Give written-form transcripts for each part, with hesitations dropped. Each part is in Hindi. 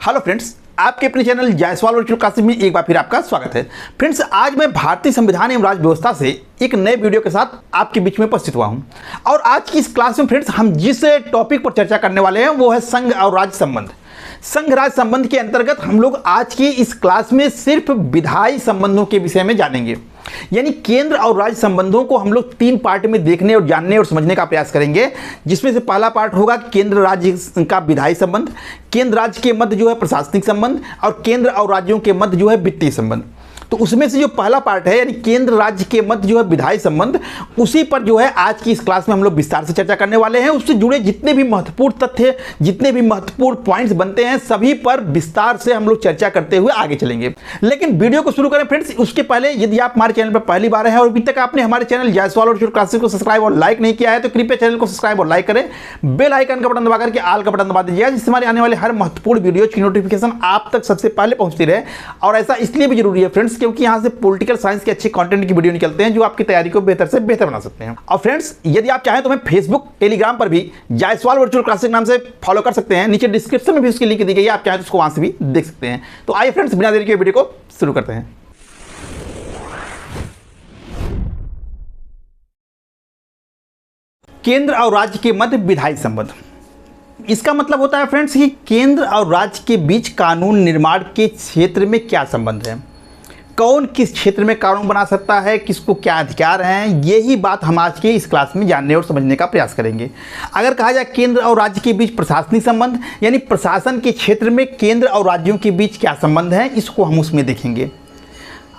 हेलो फ्रेंड्स, आपके अपने चैनल जायसवाल वर्चुअल क्लासेस में एक बार फिर आपका स्वागत है। फ्रेंड्स, आज मैं भारतीय संविधान एवं राज्य व्यवस्था से एक नए वीडियो के साथ आपके बीच में उपस्थित हुआ हूं। और आज की इस क्लास में फ्रेंड्स हम जिस टॉपिक पर चर्चा करने वाले हैं वो है संघ और राज्य संबंध। संघ राज्य संबंध के अंतर्गत हम लोग आज की इस क्लास में सिर्फ विधायी संबंधों के विषय में जानेंगे। यानी केंद्र और राज्य संबंधों को हम लोग 3 पार्ट में देखने और जानने और समझने का प्रयास करेंगे, जिसमें से पहला पार्ट होगा केंद्र राज्य का विधायी संबंध, केंद्र राज्य के मध्य जो है प्रशासनिक संबंध और केंद्र और राज्यों के मध्य जो है वित्तीय संबंध। तो उसमें से जो पहला पार्ट है यानी केंद्र राज्य के मध्य जो है विधायी संबंध, उसी पर जो है आज की इस क्लास में हम लोग विस्तार से चर्चा करने वाले हैं। उससे जुड़े जितने भी महत्वपूर्ण तथ्य, जितने भी महत्वपूर्ण पॉइंट्स बनते हैं, सभी पर विस्तार से हम लोग चर्चा करते हुए आगे चलेंगे। लेकिन वीडियो को शुरू करें फ्रेंड्स, उसके पहले यदि आप हमारे चैनल पर पहली बार हैं और अभी तक आपने हमारे चैनल जायसवाल वर्चुअल क्लासेस को सब्सक्राइब और लाइक नहीं किया है तो कृपया चैनल को सब्सक्राइब और लाइक करें। बेल आइकन का बटन दबा करके ऑल का बटन दबा दीजिएगा, जिससे हमारे आने वाले हर महत्वपूर्ण वीडियो की नोटिफिकेशन आप तक सबसे पहले पहुंचती रहे। और ऐसा इसलिए भी जरूरी है फ्रेंड्स, क्योंकि यहाँ से पॉलिटिकल साइंस के अच्छे कंटेंट की वीडियो निकलते हैं जो आपकी तैयारी को बेहतर से बेहतर बना सकते हैं। और फ्रेंड्स, यदि आप चाहें तो हमें फेसबुक, टेलीग्राम पर भी जायसवाल वर्चुअल क्लासेस नाम से फॉलो कर सकते हैं। नीचे डिस्क्रिप्शन में भी उसकी लिंक दी गई है, आप चाहें तो उसको वहां से भी देख सकते हैं। तो आइए फ्रेंड्स, बिना देरी के वीडियो को शुरू करते हैं। केंद्र और राज्य के मध्य विधायी संबंध। इसका मतलब होता है फ्रेंड्स कि केंद्र और राज्य के बीच कानून निर्माण के क्षेत्र में क्या संबंध है, कौन किस क्षेत्र में कानून बना सकता है, किसको क्या अधिकार हैं, यही बात हम आज के इस क्लास में जानने और समझने का प्रयास करेंगे। अगर कहा जाए केंद्र और राज्य के बीच प्रशासनिक संबंध, यानी प्रशासन के क्षेत्र में केंद्र और राज्यों के बीच क्या संबंध है, इसको हम उसमें देखेंगे।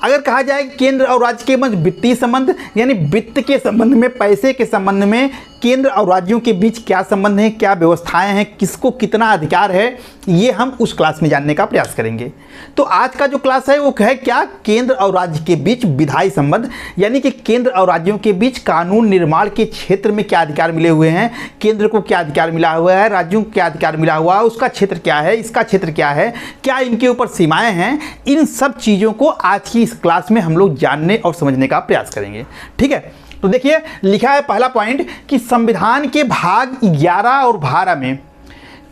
अगर कहा जाए केंद्र और राज्य के मध्य वित्तीय संबंध, यानी वित्त के संबंध में, पैसे के संबंध में केंद्र और राज्यों के बीच क्या संबंध है, क्या व्यवस्थाएं हैं, किसको कितना अधिकार है, ये हम उस क्लास में जानने का प्रयास करेंगे। तो आज का जो क्लास है वो है क्या, केंद्र और राज्य के बीच विधायी संबंध, यानी कि केंद्र और राज्यों के बीच कानून निर्माण के क्षेत्र में क्या अधिकार मिले हुए हैं, केंद्र को क्या अधिकार मिला हुआ है, राज्यों को क्या अधिकार मिला हुआ है, उसका क्षेत्र क्या है, इसका क्षेत्र क्या है, क्या इनके ऊपर सीमाएं हैं, इन सब चीज़ों को आज की इस क्लास में हम लोग जानने और समझने का प्रयास करेंगे। ठीक है, तो देखिए लिखा है पहला पॉइंट कि संविधान के भाग 11 और 12 में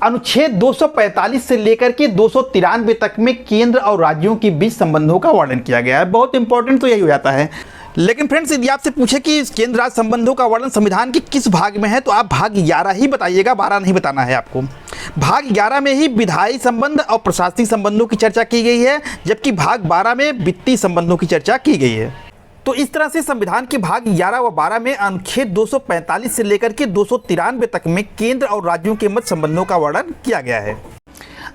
अनुच्छेद 245 से लेकर के 293 तक में केंद्र और राज्यों के बीच संबंधों का वर्णन किया गया है। बहुत इंपॉर्टेंट तो यही हो जाता है। लेकिन फ्रेंड्स, यदि आपसे पूछे कि केंद्र राज्य संबंधों का वर्णन संविधान के किस भाग में है तो आप भाग 11 ही बताइएगा, 12 नहीं बताना है आपको। भाग 11 में ही विधायी संबंध और प्रशासनिक संबंधों की चर्चा की गई है, जबकि भाग 12 में वित्तीय संबंधों की चर्चा की गई है। तो इस तरह से संविधान के भाग 11 व 12 में अनुच्छेद 245 से लेकर के 293 तक में केंद्र और राज्यों के मध्य संबंधों का वर्णन किया गया है।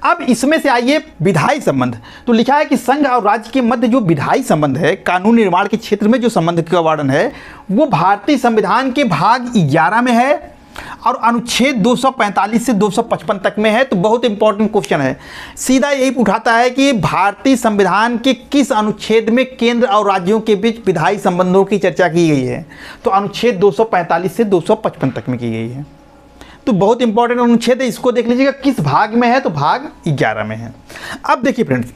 अब इसमें से आइए विधायी संबंध। तो लिखा है कि संघ और राज्य के मध्य जो विधायी संबंध है, कानून निर्माण के क्षेत्र में जो संबंध का वर्णन है, वो भारतीय संविधान के भाग 11 में है और अनुच्छेद 245 से 255 तक में है। तो बहुत इंपॉर्टेंट क्वेश्चन है, सीधा यही उठाता है कि भारतीय संविधान के किस अनुच्छेद में केंद्र और राज्यों के बीच विधायी संबंधों की चर्चा की गई है। तो अनुच्छेद 245 से 255 तक में की गई है। तो बहुत इंपॉर्टेंट अनुच्छेद है, इसको देख लीजिएगा किस भाग में है, तो भाग 11 में है। अब देखिए फ्रेंड्स,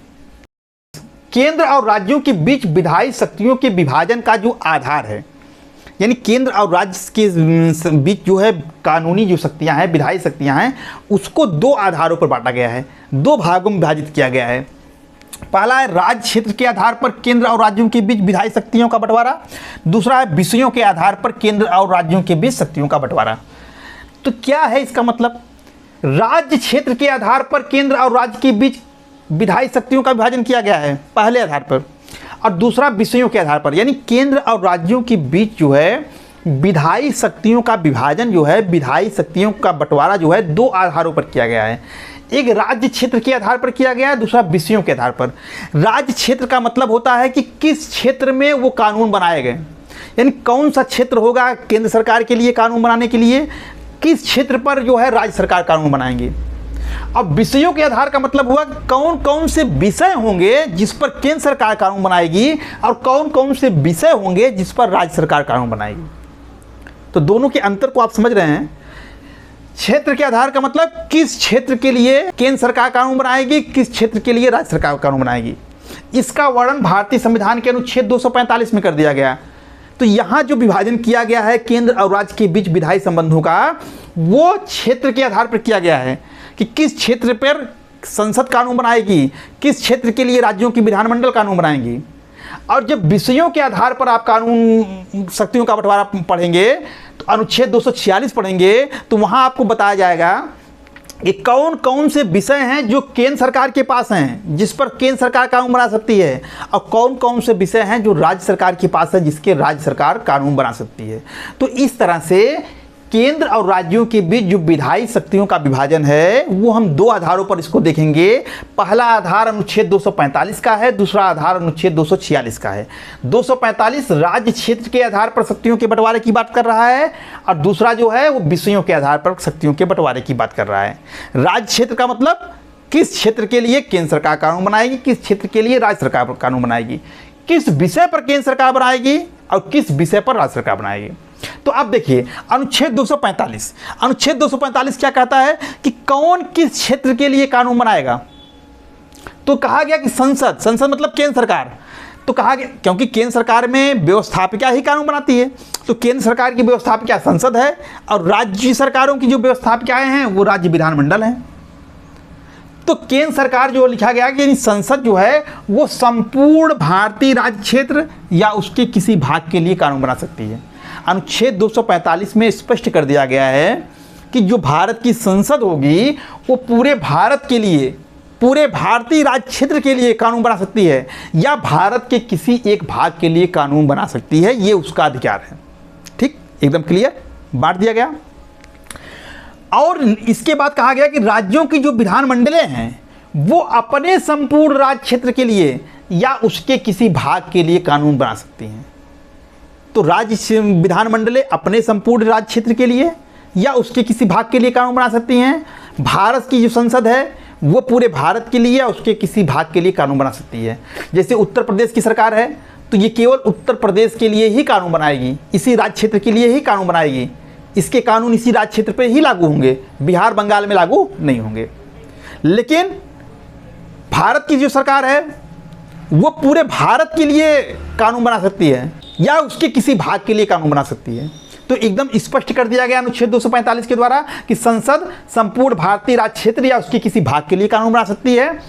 केंद्र और राज्यों के बीच विधायी शक्तियों के विभाजन का जो आधार है, यानी केंद्र और राज्य के बीच जो है कानूनी जो शक्तियां हैं, विधायी शक्तियां हैं, उसको 2 आधारों पर बांटा गया है, 2 भागों में विभाजित किया गया है। पहला है राज्य क्षेत्र के आधार पर केंद्र और राज्यों के बीच विधायी शक्तियों का बंटवारा, दूसरा है विषयों के आधार पर केंद्र और राज्यों के बीच शक्तियों का बंटवारा। तो क्या है इसका मतलब, राज्य क्षेत्र के आधार पर केंद्र और राज्य के बीच विधायी शक्तियों का विभाजन किया गया है पहले आधार पर, और दूसरा विषयों के आधार पर, यानी केंद्र और राज्यों के बीच जो है विधायी शक्तियों का विभाजन जो है, विधायी शक्तियों का बंटवारा जो है 2 आधारों पर किया गया है। एक राज्य क्षेत्र के आधार पर किया गया है, दूसरा विषयों के आधार पर। राज्य क्षेत्र का मतलब होता है कि किस क्षेत्र में वो कानून बनाए गए, यानी कौन सा क्षेत्र होगा केंद्र सरकार के लिए कानून बनाने के लिए, किस क्षेत्र पर जो है राज्य सरकार कानून बनाएंगे। अब विषयों के आधार का मतलब हुआ कौन कौन से विषय होंगे जिस पर केंद्र सरकार कानून बनाएगी और कौन कौन से विषय होंगे जिस पर राज्य सरकार कानून बनाएगी। तो दोनों के अंतर को आप समझ रहे हैं। क्षेत्र के आधार का मतलब किस क्षेत्र के लिए केंद्र सरकार कानून बनाएगी, किस क्षेत्र के लिए राज्य सरकार कानून बनाएगी। इसका वर्णन भारतीय संविधान के अनुच्छेद 245 में कर दिया गया। तो यहाँ जो विभाजन किया गया है केंद्र और राज्य के बीच विधायी संबंधों का, वो क्षेत्र के आधार पर किया गया है कि किस क्षेत्र पर संसद कानून बनाएगी, किस क्षेत्र के लिए राज्यों की विधानमंडल कानून बनाएंगी। और जब विषयों के आधार पर आप कानून शक्तियों का बंटवारा पढ़ेंगे तो अनुच्छेद 246 पढ़ेंगे तो वहाँ आपको बताया जाएगा कि कौन कौन से विषय हैं जो केंद्र सरकार के पास हैं, जिस पर केंद्र सरकार कानून बना सकती है, और कौन कौन से विषय हैं जो राज्य सरकार के पास है जिसके राज्य सरकार कानून बना सकती है। तो इस तरह से केंद्र और राज्यों के बीच जो विधायी शक्तियों का विभाजन है वो हम दो आधारों पर इसको देखेंगे। पहला आधार अनुच्छेद 245 का है, दूसरा आधार अनुच्छेद 246 का है। 245 राज्य क्षेत्र के आधार पर शक्तियों के बंटवारे की बात कर रहा है और दूसरा जो है वो विषयों के आधार पर शक्तियों के बंटवारे की बात कर रहा है। राज्य क्षेत्र का मतलब किस क्षेत्र के लिए केंद्र सरकार कानून बनाएगी, किस क्षेत्र के लिए राज्य सरकार कानून बनाएगी, किस विषय पर केंद्र सरकार बनाएगी और किस विषय पर राज्य सरकार बनाएगी। तो आप देखिए अनुच्छेद 245 क्या कहता है कि कौन किस क्षेत्र के लिए कानून बनाएगा। तो कहा गया कि संसद मतलब केंद्र सरकार। तो कहा गया क्योंकि केंद्र सरकार में व्यवस्थापिका ही कानून बनाती है, तो केंद्र सरकार की व्यवस्थापिका संसद है और राज्य सरकारों की जो व्यवस्थापिकाएं हैं वो राज्य विधानमंडल हैं। तो केंद्र सरकार जो लिखा गया कि संसद जो है वो संपूर्ण भारतीय राज्य क्षेत्र या उसके किसी भाग के लिए कानून बना सकती है। अनुच्छेद 245 में स्पष्ट कर दिया गया है कि जो भारत की संसद होगी वो पूरे भारत के लिए, पूरे भारतीय राज्य क्षेत्र के लिए कानून बना सकती है या भारत के किसी एक भाग के लिए कानून बना सकती है, ये उसका अधिकार है। ठीक, एकदम क्लियर बांट दिया गया। और इसके बाद कहा गया कि राज्यों की जो विधानमंडलें हैं वो अपने संपूर्ण राज्य क्षेत्र के लिए या उसके किसी भाग के लिए कानून बना सकती हैं। तो राज्य विधानमंडलें अपने संपूर्ण राज्य क्षेत्र के लिए या उसके किसी भाग के लिए कानून बना सकती हैं। भारत की जो संसद है वो पूरे भारत के लिए या उसके किसी भाग के लिए कानून बना सकती है। जैसे उत्तर प्रदेश की सरकार है तो ये केवल उत्तर प्रदेश के लिए ही कानून बनाएगी, इसी राज्य क्षेत्र के लिए ही कानून बनाएगी, इसके कानून इसी राज्य क्षेत्र पर ही लागू होंगे, बिहार बंगाल में लागू नहीं होंगे। लेकिन भारत की जो सरकार है वो पूरे भारत के लिए कानून बना सकती है या उसके किसी भाग के लिए कानून बना सकती है। तो एकदम स्पष्ट कर दिया गया अनुच्छेद 245 के द्वारा कि संसद संपूर्ण भारतीय राज्य क्षेत्र या उसके किसी भाग के लिए कानून बना सकती है,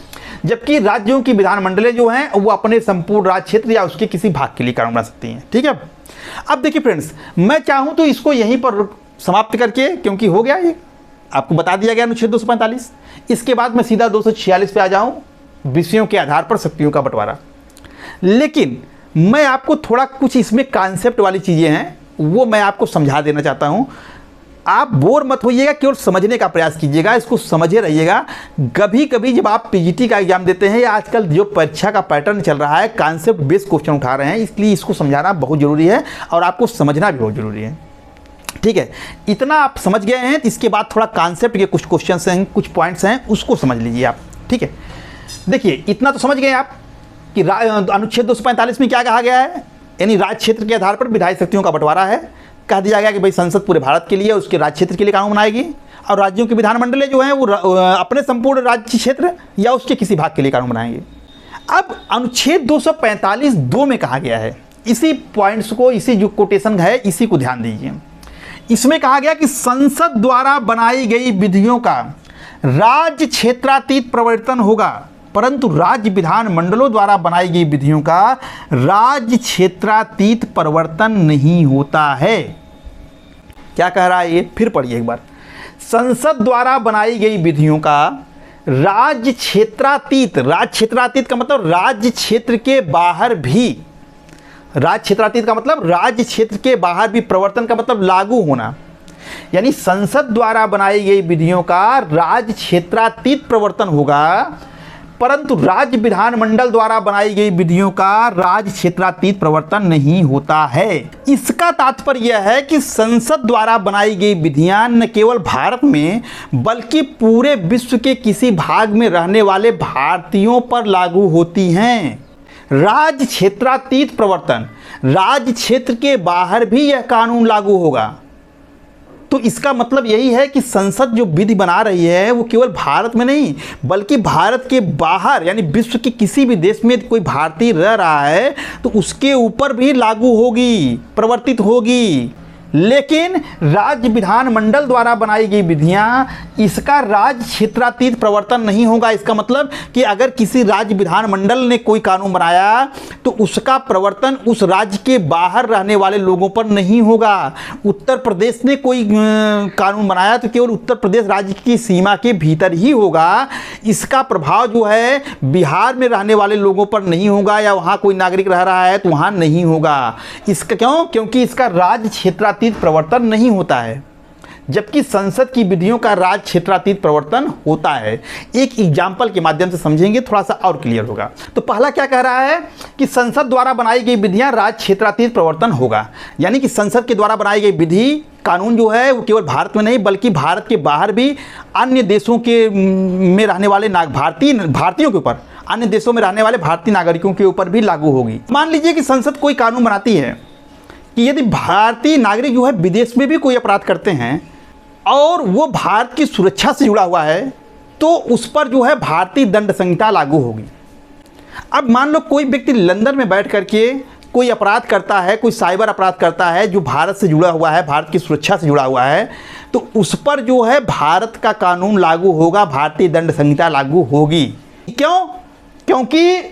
जबकि राज्यों की विधानमंडलें जो हैं वो अपने संपूर्ण राज्य क्षेत्र या उसके किसी भाग के लिए कानून बना सकती हैं। ठीक है, अब देखिए फ्रेंड्स, मैं चाहूँ तो इसको यहीं पर समाप्त करके, क्योंकि हो गया ये आपको बता दिया गया अनुच्छेद 245, इसके बाद मैं सीधा 246 पे आ जाऊँ, विषयों के आधार पर शक्तियों का बंटवारा। लेकिन मैं आपको थोड़ा कुछ इसमें कॉन्सेप्ट वाली चीज़ें हैं वो मैं आपको समझा देना चाहता हूँ। आप बोर मत होइएगा, केवल समझने का प्रयास कीजिएगा, इसको समझे रहिएगा। कभी कभी जब आप पीजीटी का एग्जाम देते हैं या आजकल जो परीक्षा का पैटर्न चल रहा है कॉन्सेप्ट बेस्ड क्वेश्चन उठा रहे हैं, इसलिए इसको समझाना बहुत ज़रूरी है और आपको समझना भी बहुत ज़रूरी है। ठीक है, इतना आप समझ गए हैं तो इसके बाद थोड़ा कॉन्सेप्ट के कुछ क्वेश्चन हैं, कुछ पॉइंट्स हैं, उसको समझ लीजिए आप। ठीक है, देखिए इतना तो समझ गए आप कि अनुच्छेद 245 में क्या कहा गया है, यानी राज्य क्षेत्र के आधार पर विधायी शक्तियों का बंटवारा है। कह दिया गया कि भाई संसद पूरे भारत के लिए उसके राज्य क्षेत्र के लिए कानून बनाएगी और राज्यों की विधानमंडलें जो हैं वो अपने संपूर्ण राज्य क्षेत्र या उसके किसी भाग के लिए कानून बनाएंगे। अब अनुच्छेद 245(2) में कहा गया है, इसी पॉइंट्स को, इसी जो कोटेशन है इसी को ध्यान दीजिए। इसमें कहा गया कि संसद द्वारा बनाई गई विधियों का राज्य क्षेत्रातीत प्रवर्तन होगा, परंतु राज्य विधानमंडलों द्वारा बनाई गई विधियों का राज्य क्षेत्रातीत परिवर्तन नहीं होता है। क्या कह रहा है ये, फिर पढ़िए एक बार। संसद द्वारा बनाई गई विधियों का राज्य क्षेत्रातीत, राज्य क्षेत्रातीत का मतलब राज्य क्षेत्र के बाहर भी, राज्य क्षेत्रातीत का मतलब राज्य क्षेत्र के बाहर भी, प्रवर्तन का मतलब लागू होना, यानी संसद द्वारा बनाई गई विधियों का राज्य क्षेत्रातीत प्रवर्तन होगा, परंतु राज्य विधानमंडल द्वारा बनाई गई विधियों का राज्य क्षेत्रातीत प्रवर्तन नहीं होता है। इसका तात्पर्य यह है कि संसद द्वारा बनाई गई विधियां न केवल भारत में बल्कि पूरे विश्व के किसी भाग में रहने वाले भारतीयों पर लागू होती हैं। राज्य क्षेत्रातीत प्रवर्तन, राज्य क्षेत्र के बाहर भी यह कानून लागू होगा। तो इसका मतलब यही है कि संसद जो विधि बना रही है वो केवल भारत में नहीं बल्कि भारत के बाहर, यानी विश्व के किसी भी देश में कोई भारतीय रह रहा है तो उसके ऊपर भी लागू होगी, प्रवर्तित होगी। लेकिन राज्य विधानमंडल द्वारा बनाई गई विधियां, इसका राज्य क्षेत्रातीत प्रवर्तन नहीं होगा। इसका मतलब कि अगर किसी राज्य विधानमंडल ने कोई कानून बनाया तो उसका प्रवर्तन उस राज्य के बाहर रहने वाले लोगों पर नहीं होगा। उत्तर प्रदेश ने कोई कानून बनाया तो केवल उत्तर प्रदेश राज्य की सीमा के भीतर ही होगा। इसका प्रभाव जो है बिहार में रहने वाले लोगों पर नहीं होगा, या वहाँ कोई नागरिक रह रहा है तो वहाँ नहीं होगा। इसका क्यों? क्योंकि इसका राज्य क्षेत्रातीत प्रवर्तन नहीं होता है, जबकि संसद की विधियों का राज्य क्षेत्रातीत प्रवर्तन होता है। एक एग्जाम्पल के माध्यम से समझेंगे, थोड़ा सा और क्लियर होगा। तो पहला क्या कह रहा है कि संसद द्वारा बनाई गई विधियां राज्य क्षेत्रातीत प्रवर्तन होगा, यानी कि संसद के द्वारा बनाई गई विधि कानून जो है वो केवल भारत में नहीं बल्कि भारत के बाहर भी अन्य देशों के में रहने वाले भारतीयों के ऊपर, अन्य देशों में रहने वाले भारतीय नागरिकों के ऊपर भी लागू होगी। मान लीजिए कि संसद कोई कानून बनाती है कि यदि भारतीय नागरिक जो है विदेश में भी कोई अपराध करते हैं और वो भारत की सुरक्षा से जुड़ा हुआ है तो उस पर जो है भारतीय दंड संहिता लागू होगी। अब मान लो कोई व्यक्ति लंदन में बैठ करके कोई अपराध करता है, कोई साइबर अपराध करता है जो भारत से जुड़ा हुआ है, भारत की सुरक्षा से जुड़ा हुआ है, तो उस पर जो है भारत का कानून लागू होगा, भारतीय दंड संहिता लागू होगी। क्यों? क्योंकि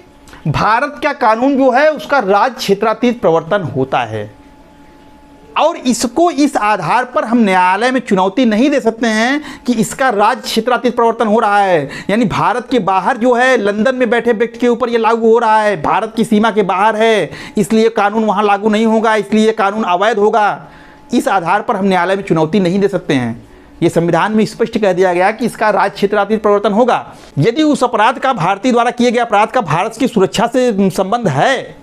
भारत का कानून जो है उसका राज्य क्षेत्रातीत प्रवर्तन होता है, और इसको इस आधार पर हम न्यायालय में चुनौती नहीं दे सकते हैं कि इसका राज्य क्षेत्रातीत प्रवर्तन हो रहा है, यानी भारत के बाहर जो है लंदन में बैठे व्यक्ति के ऊपर ये लागू हो रहा है, भारत की सीमा के बाहर है इसलिए कानून वहाँ लागू नहीं होगा, इसलिए कानून अवैध होगा। इस आधार पर हम न्यायालय में चुनौती नहीं दे सकते हैं। ये संविधान में स्पष्ट कह दिया गया कि इसका राज्य क्षेत्रातीत प्रवर्तन होगा। यदि उस अपराध का, भारतीय द्वारा किए गए अपराध का भारत की सुरक्षा से संबंध है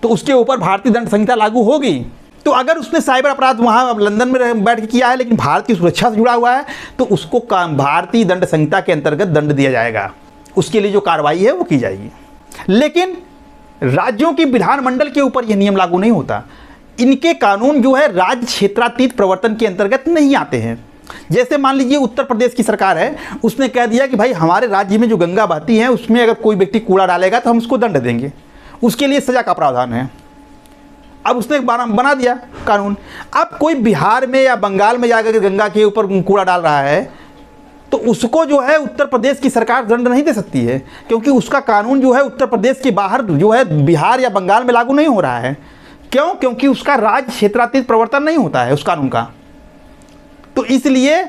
तो उसके ऊपर भारतीय दंड संहिता लागू होगी। तो अगर उसने साइबर अपराध वहाँ लंदन में बैठ के किया है लेकिन भारत की सुरक्षा से जुड़ा हुआ है तो उसको भारतीय दंड संहिता के अंतर्गत दंड दिया जाएगा, उसके लिए जो कार्रवाई है वो की जाएगी। लेकिन राज्यों की विधानमंडल के ऊपर यह नियम लागू नहीं होता। इनके कानून जो है राज्य क्षेत्रातीत प्रवर्तन के अंतर्गत नहीं आते हैं। जैसे मान लीजिए उत्तर प्रदेश की सरकार है, उसने कह दिया कि भाई हमारे राज्य में जो गंगा बहती है उसमें अगर कोई व्यक्ति कूड़ा डालेगा तो हम उसको दंड देंगे, उसके लिए सजा का प्रावधान है। अब उसने बना दिया कानून। अब कोई बिहार में या बंगाल में जाकर गंगा के ऊपर कूड़ा डाल रहा है तो उसको जो है उत्तर प्रदेश की सरकार दंड नहीं दे सकती है, क्योंकि उसका कानून जो है उत्तर प्रदेश के बाहर जो है बिहार या बंगाल में लागू नहीं हो रहा है। क्यों? क्योंकि उसका राज्य क्षेत्रातीत प्रवर्तन नहीं होता है उस कानून का। तो इसलिए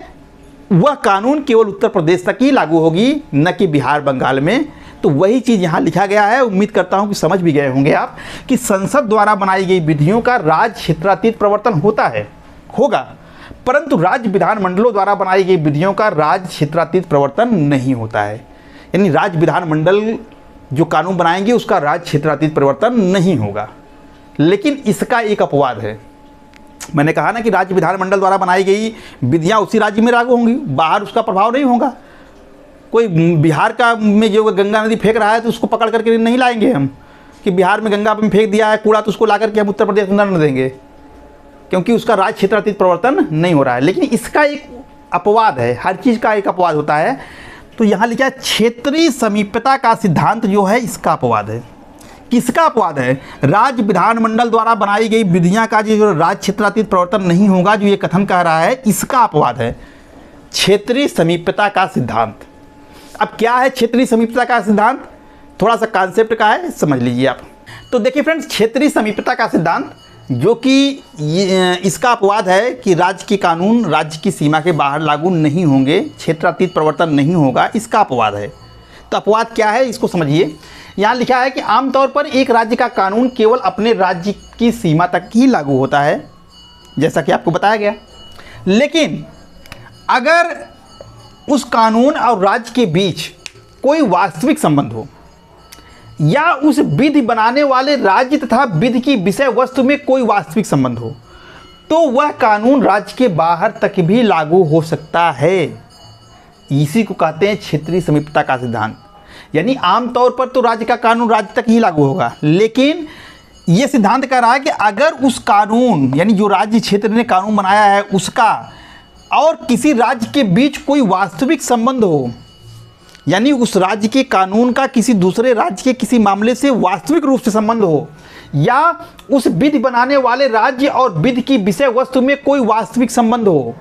वह कानून केवल उत्तर प्रदेश तक ही लागू होगी, न कि बिहार बंगाल में। तो वही चीज़ यहाँ लिखा गया है। उम्मीद करता हूँ कि समझ भी गए होंगे आप कि संसद द्वारा बनाई गई विधियों का राज्य क्षेत्रातीत प्रवर्तन होगा, परंतु राज्य विधानमंडलों द्वारा बनाई गई विधियों का राज्य क्षेत्रातीत प्रवर्तन नहीं होता है। यानी राज्य विधानमंडल जो कानून बनाएंगे उसका राज्य क्षेत्रातीत प्रवर्तन नहीं होगा। लेकिन इसका एक अपवाद है। मैंने कहा ना कि राज्य विधानमंडल द्वारा बनाई गई विधियाँ उसी राज्य में लागू होंगी, बाहर उसका प्रभाव नहीं होगा। कोई बिहार का में जो गंगा नदी फेंक रहा है तो उसको पकड़ करके नहीं लाएंगे हम कि बिहार में गंगा में फेंक दिया है कूड़ा तो उसको ला करके हम उत्तर प्रदेश में दंड देंगे, क्योंकि उसका राज्य क्षेत्रातीत प्रवर्तन नहीं हो रहा है। लेकिन इसका एक अपवाद है, हर चीज़ का एक अपवाद होता है। तो यहाँ लिखा है क्षेत्रीय समीपता का सिद्धांत जो है इसका अपवाद है। किसका अपवाद है? राज्य विधानमंडल द्वारा बनाई गई विधियाँ का जो राज्य क्षेत्रातीत प्रवर्तन नहीं होगा, जो ये कथन कह रहा है, इसका अपवाद है क्षेत्रीय समीपता का सिद्धांत। अब क्या है क्षेत्रीय समीपता का सिद्धांत? थोड़ा सा कॉन्सेप्ट का है, समझ लीजिए आप। तो देखिए फ्रेंड्स, क्षेत्रीय समीपता का सिद्धांत जो कि इसका अपवाद है कि राज्य के कानून राज्य की सीमा के बाहर लागू नहीं होंगे, क्षेत्रातीत प्रवर्तन नहीं होगा, इसका अपवाद है। तो अपवाद क्या है इसको समझिए। यहाँ लिखा है कि आमतौर पर एक राज्य का कानून केवल अपने राज्य की सीमा तक ही लागू होता है, जैसा कि आपको बताया गया। लेकिन अगर उस कानून और राज्य के बीच कोई वास्तविक संबंध हो या उस विधि बनाने वाले राज्य तथा विधि की विषय वस्तु में कोई वास्तविक संबंध हो तो वह कानून राज्य के बाहर तक भी लागू हो सकता है। इसी को कहते हैं क्षेत्रीय समीपता का सिद्धांत। यानी आमतौर पर तो राज्य का कानून राज्य तक ही लागू होगा, लेकिन यह सिद्धांत कह रहा है कि अगर उस कानून यानी जो राज्य क्षेत्र ने कानून बनाया है उसका और किसी राज्य के बीच कोई वास्तविक संबंध हो, यानी उस राज्य के कानून का किसी दूसरे राज्य के किसी मामले से वास्तविक रूप से संबंध हो, या उस विधि बनाने वाले राज्य और विधि की विषय वस्तु में कोई वास्तविक संबंध हो,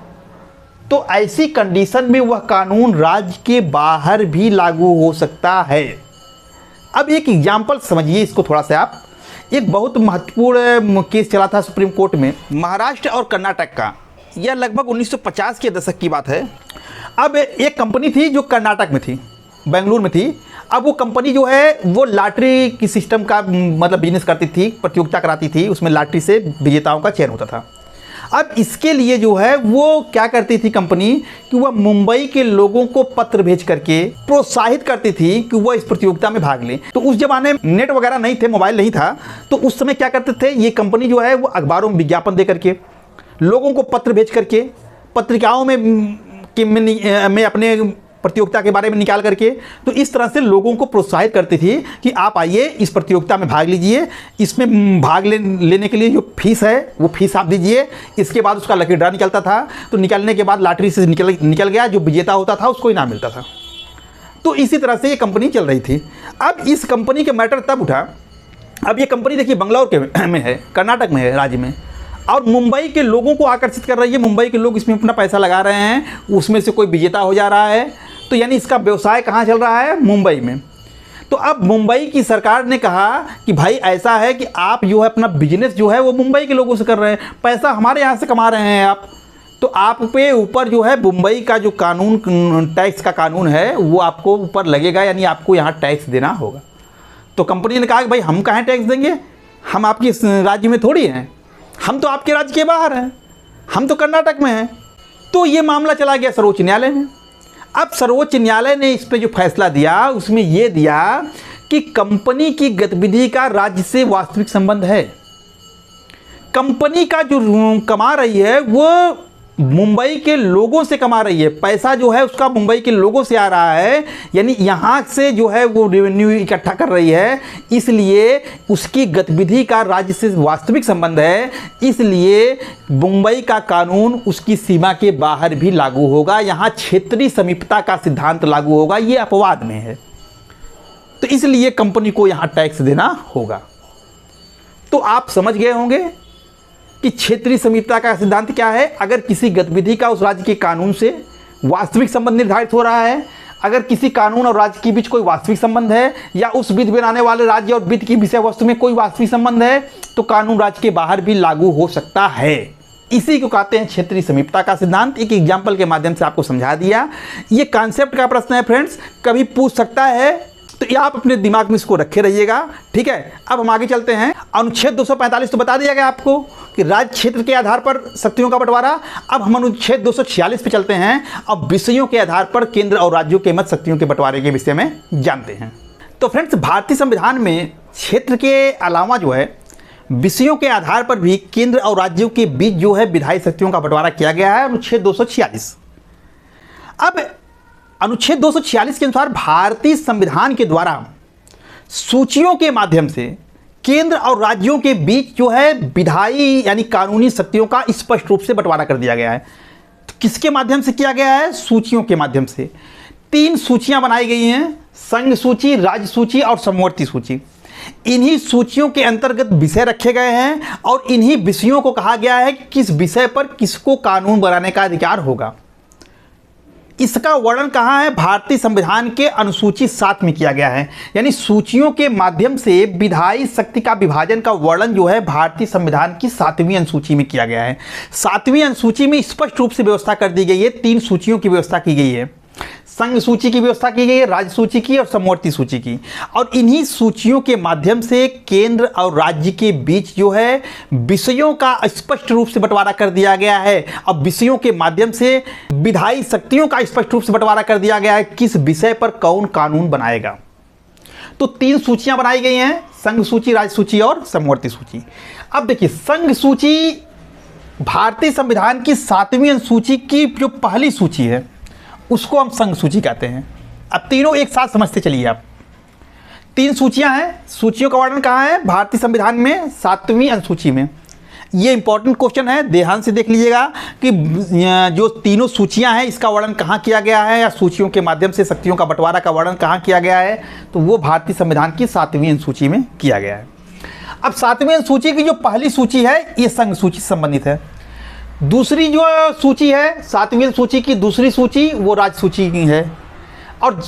तो ऐसी कंडीशन में वह कानून राज्य के बाहर भी लागू हो सकता है। अब एक एग्जाम्पल समझिए इसको थोड़ा सा आप। एक बहुत महत्वपूर्ण केस चला था सुप्रीम कोर्ट में, महाराष्ट्र और कर्नाटक का। यह लगभग 1950 के दशक की बात है। अब एक कंपनी थी जो कर्नाटक में थी, बेंगलुरु में थी। अब वो कंपनी जो है वो लॉटरी की सिस्टम का मतलब बिजनेस करती थी, प्रतियोगिता कराती थी, उसमें लॉटरी से विजेताओं का चयन होता था। अब इसके लिए जो है वो क्या करती थी कंपनी कि वह मुंबई के लोगों को पत्र भेज करके प्रोत्साहित करती थी कि वह इस प्रतियोगिता में भाग लें। तो उस जमाने में नेट वगैरह नहीं थे, मोबाइल नहीं था, तो उस समय क्या करते थे, ये कंपनी जो है वो अखबारों में विज्ञापन दे करके, लोगों को पत्र भेज करके, पत्रिकाओं में अपने प्रतियोगिता के बारे में निकाल करके, तो इस तरह से लोगों को प्रोत्साहित करती थी कि आप आइए इस प्रतियोगिता में भाग लीजिए, इसमें भाग लेने के लिए जो फीस है वो फीस आप दीजिए। इसके बाद उसका लकी ड्रा निकलता था, तो निकलने के बाद लॉटरी से निकल गया, जो विजेता होता था उसको इनाम मिलता था। तो इसी तरह से ये कंपनी चल रही थी। अब इस कंपनी के मैटर तब उठा, अब ये कंपनी देखिए बंगलौर में है, कर्नाटक में है राज्य में, और मुंबई के लोगों को आकर्षित कर रही है। मुंबई के लोग इसमें अपना पैसा लगा रहे हैं, उसमें से कोई विजेता हो जा रहा है, तो यानी इसका व्यवसाय कहाँ चल रहा है, मुंबई में। तो अब मुंबई की सरकार ने कहा कि भाई ऐसा है कि आप जो है अपना बिजनेस जो है वो मुंबई के लोगों से कर रहे हैं, पैसा हमारे यहाँ से कमा रहे हैं आप, तो आप पे ऊपर जो है मुंबई का जो कानून, टैक्स का कानून है वो आपको ऊपर लगेगा, यानी आपको यहाँ टैक्स देना होगा। तो कंपनी ने कहा कि भाई हम कहाँ टैक्स देंगे, हम आपके राज्य में थोड़ी हैं, हम तो आपके राज्य के बाहर हैं, हम तो कर्नाटक में हैं। तो ये मामला चला गया सर्वोच्च न्यायालय में। अब सर्वोच्च न्यायालय ने इस पे जो फैसला दिया उसमें यह दिया कि कंपनी की गतिविधि का राज्य से वास्तविक संबंध है। कंपनी का जो कमा रही है वो मुंबई के लोगों से कमा रही है, पैसा जो है उसका मुंबई के लोगों से आ रहा है, यानी यहाँ से जो है वो रेवेन्यू इकट्ठा कर रही है, इसलिए उसकी गतिविधि का राज्य से वास्तविक संबंध है, इसलिए मुंबई का कानून उसकी सीमा के बाहर भी लागू होगा, यहाँ क्षेत्रीय समीपता का सिद्धांत लागू होगा, ये अपवाद में है। तो इसलिए कंपनी को यहाँ टैक्स देना होगा। तो आप समझ गए होंगे कि क्षेत्रीय समीपता का सिद्धांत क्या है। अगर किसी गतिविधि का उस राज्य के कानून से वास्तविक संबंध निर्धारित हो रहा है, अगर किसी कानून और राज्य के बीच कोई वास्तविक संबंध है, या उस विधि बनाने वाले राज्य और विधि की विषय वस्तु में कोई वास्तविक संबंध है, तो कानून राज्य के बाहर भी लागू हो सकता है। इसी को कहते हैं क्षेत्रीय समीपता का सिद्धांत। एक एग्जाम्पल के माध्यम से आपको समझा दिया। ये कॉन्सेप्ट का प्रश्न है फ्रेंड्स, कभी पूछ सकता है, तो ये आप अपने दिमाग में इसको रखे रहिएगा, ठीक है। अब हम आगे चलते हैं। अनुच्छेद 245 तो बता दिया गया आपको कि राज्य क्षेत्र के आधार पर शक्तियों का बंटवारा। अब हम अनुच्छेद 246 पे चलते हैं। अब विषयों के आधार पर केंद्र और राज्यों के मध्य शक्तियों के बंटवारे के विषय में जानते हैं। तो फ्रेंड्स, भारतीय संविधान में क्षेत्र के अलावा जो है विषयों के आधार पर भी केंद्र और राज्यों के बीच जो है विधायी शक्तियों का बंटवारा किया गया है, अनुच्छेद 246। अब अनुच्छेद 246 के अनुसार भारतीय संविधान के द्वारा सूचियों के माध्यम से केंद्र और राज्यों के बीच जो है विधायी यानी कानूनी शक्तियों का स्पष्ट रूप से बंटवारा कर दिया गया है। तो किसके माध्यम से किया गया है? सूचियों के माध्यम से। 3 सूचियां बनाई गई हैं, संघ सूची, राज्य सूची और समवर्ती सूची। इन्हीं सूचियों के अंतर्गत विषय रखे गए हैं और इन्हीं विषयों को कहा गया है कि किस विषय पर किसको कानून बनाने का अधिकार होगा। इसका वर्णन कहाँ है? भारतीय संविधान के अनुसूची 7 में किया गया है। यानी सूचियों के माध्यम से विधायी शक्ति का विभाजन का वर्णन जो है भारतीय संविधान की 7वीं अनुसूची में किया गया है। 7वीं अनुसूची में स्पष्ट रूप से व्यवस्था कर दी गई है। 3 सूचियों की व्यवस्था की गई है, संघ सूची की व्यवस्था की गई है, राज्य सूची की और समवर्ती सूची की। और इन्हीं सूचियों के माध्यम से केंद्र और राज्य के बीच जो है विषयों का स्पष्ट रूप से बंटवारा कर दिया गया है। अब विषयों के माध्यम से विधायी शक्तियों का स्पष्ट रूप से बंटवारा कर दिया गया है, किस विषय पर कौन कानून बनाएगा। तो 3 सूचियां बनाई गई हैं, संघ सूची, राज्य सूची और समवर्ती सूची। अब देखिए, संघ सूची भारतीय संविधान की 7वीं अनुसूची की जो पहली सूची है उसको हम संघ सूची कहते हैं। अब तीनों एक साथ समझते चलिए आप। 3 सूचियां हैं, सूचियों का वर्णन कहाँ है? भारतीय संविधान में 7वीं अनुसूची में। ये इंपॉर्टेंट क्वेश्चन है, ध्यान से देख लीजिएगा कि जो तीनों सूचियां हैं इसका वर्णन कहाँ किया गया है, या सूचियों के माध्यम से शक्तियों का बंटवारा का वर्णन कहाँ किया गया है, तो वो भारतीय संविधान की 7वीं अनुसूची में किया गया है। अब 7वीं अनुसूची की जो पहली सूची है ये संघ सूची से संबंधित है। दूसरी जो सूची है 7वीं अनुसूची की दूसरी सूची वो राज्य सूची की है। और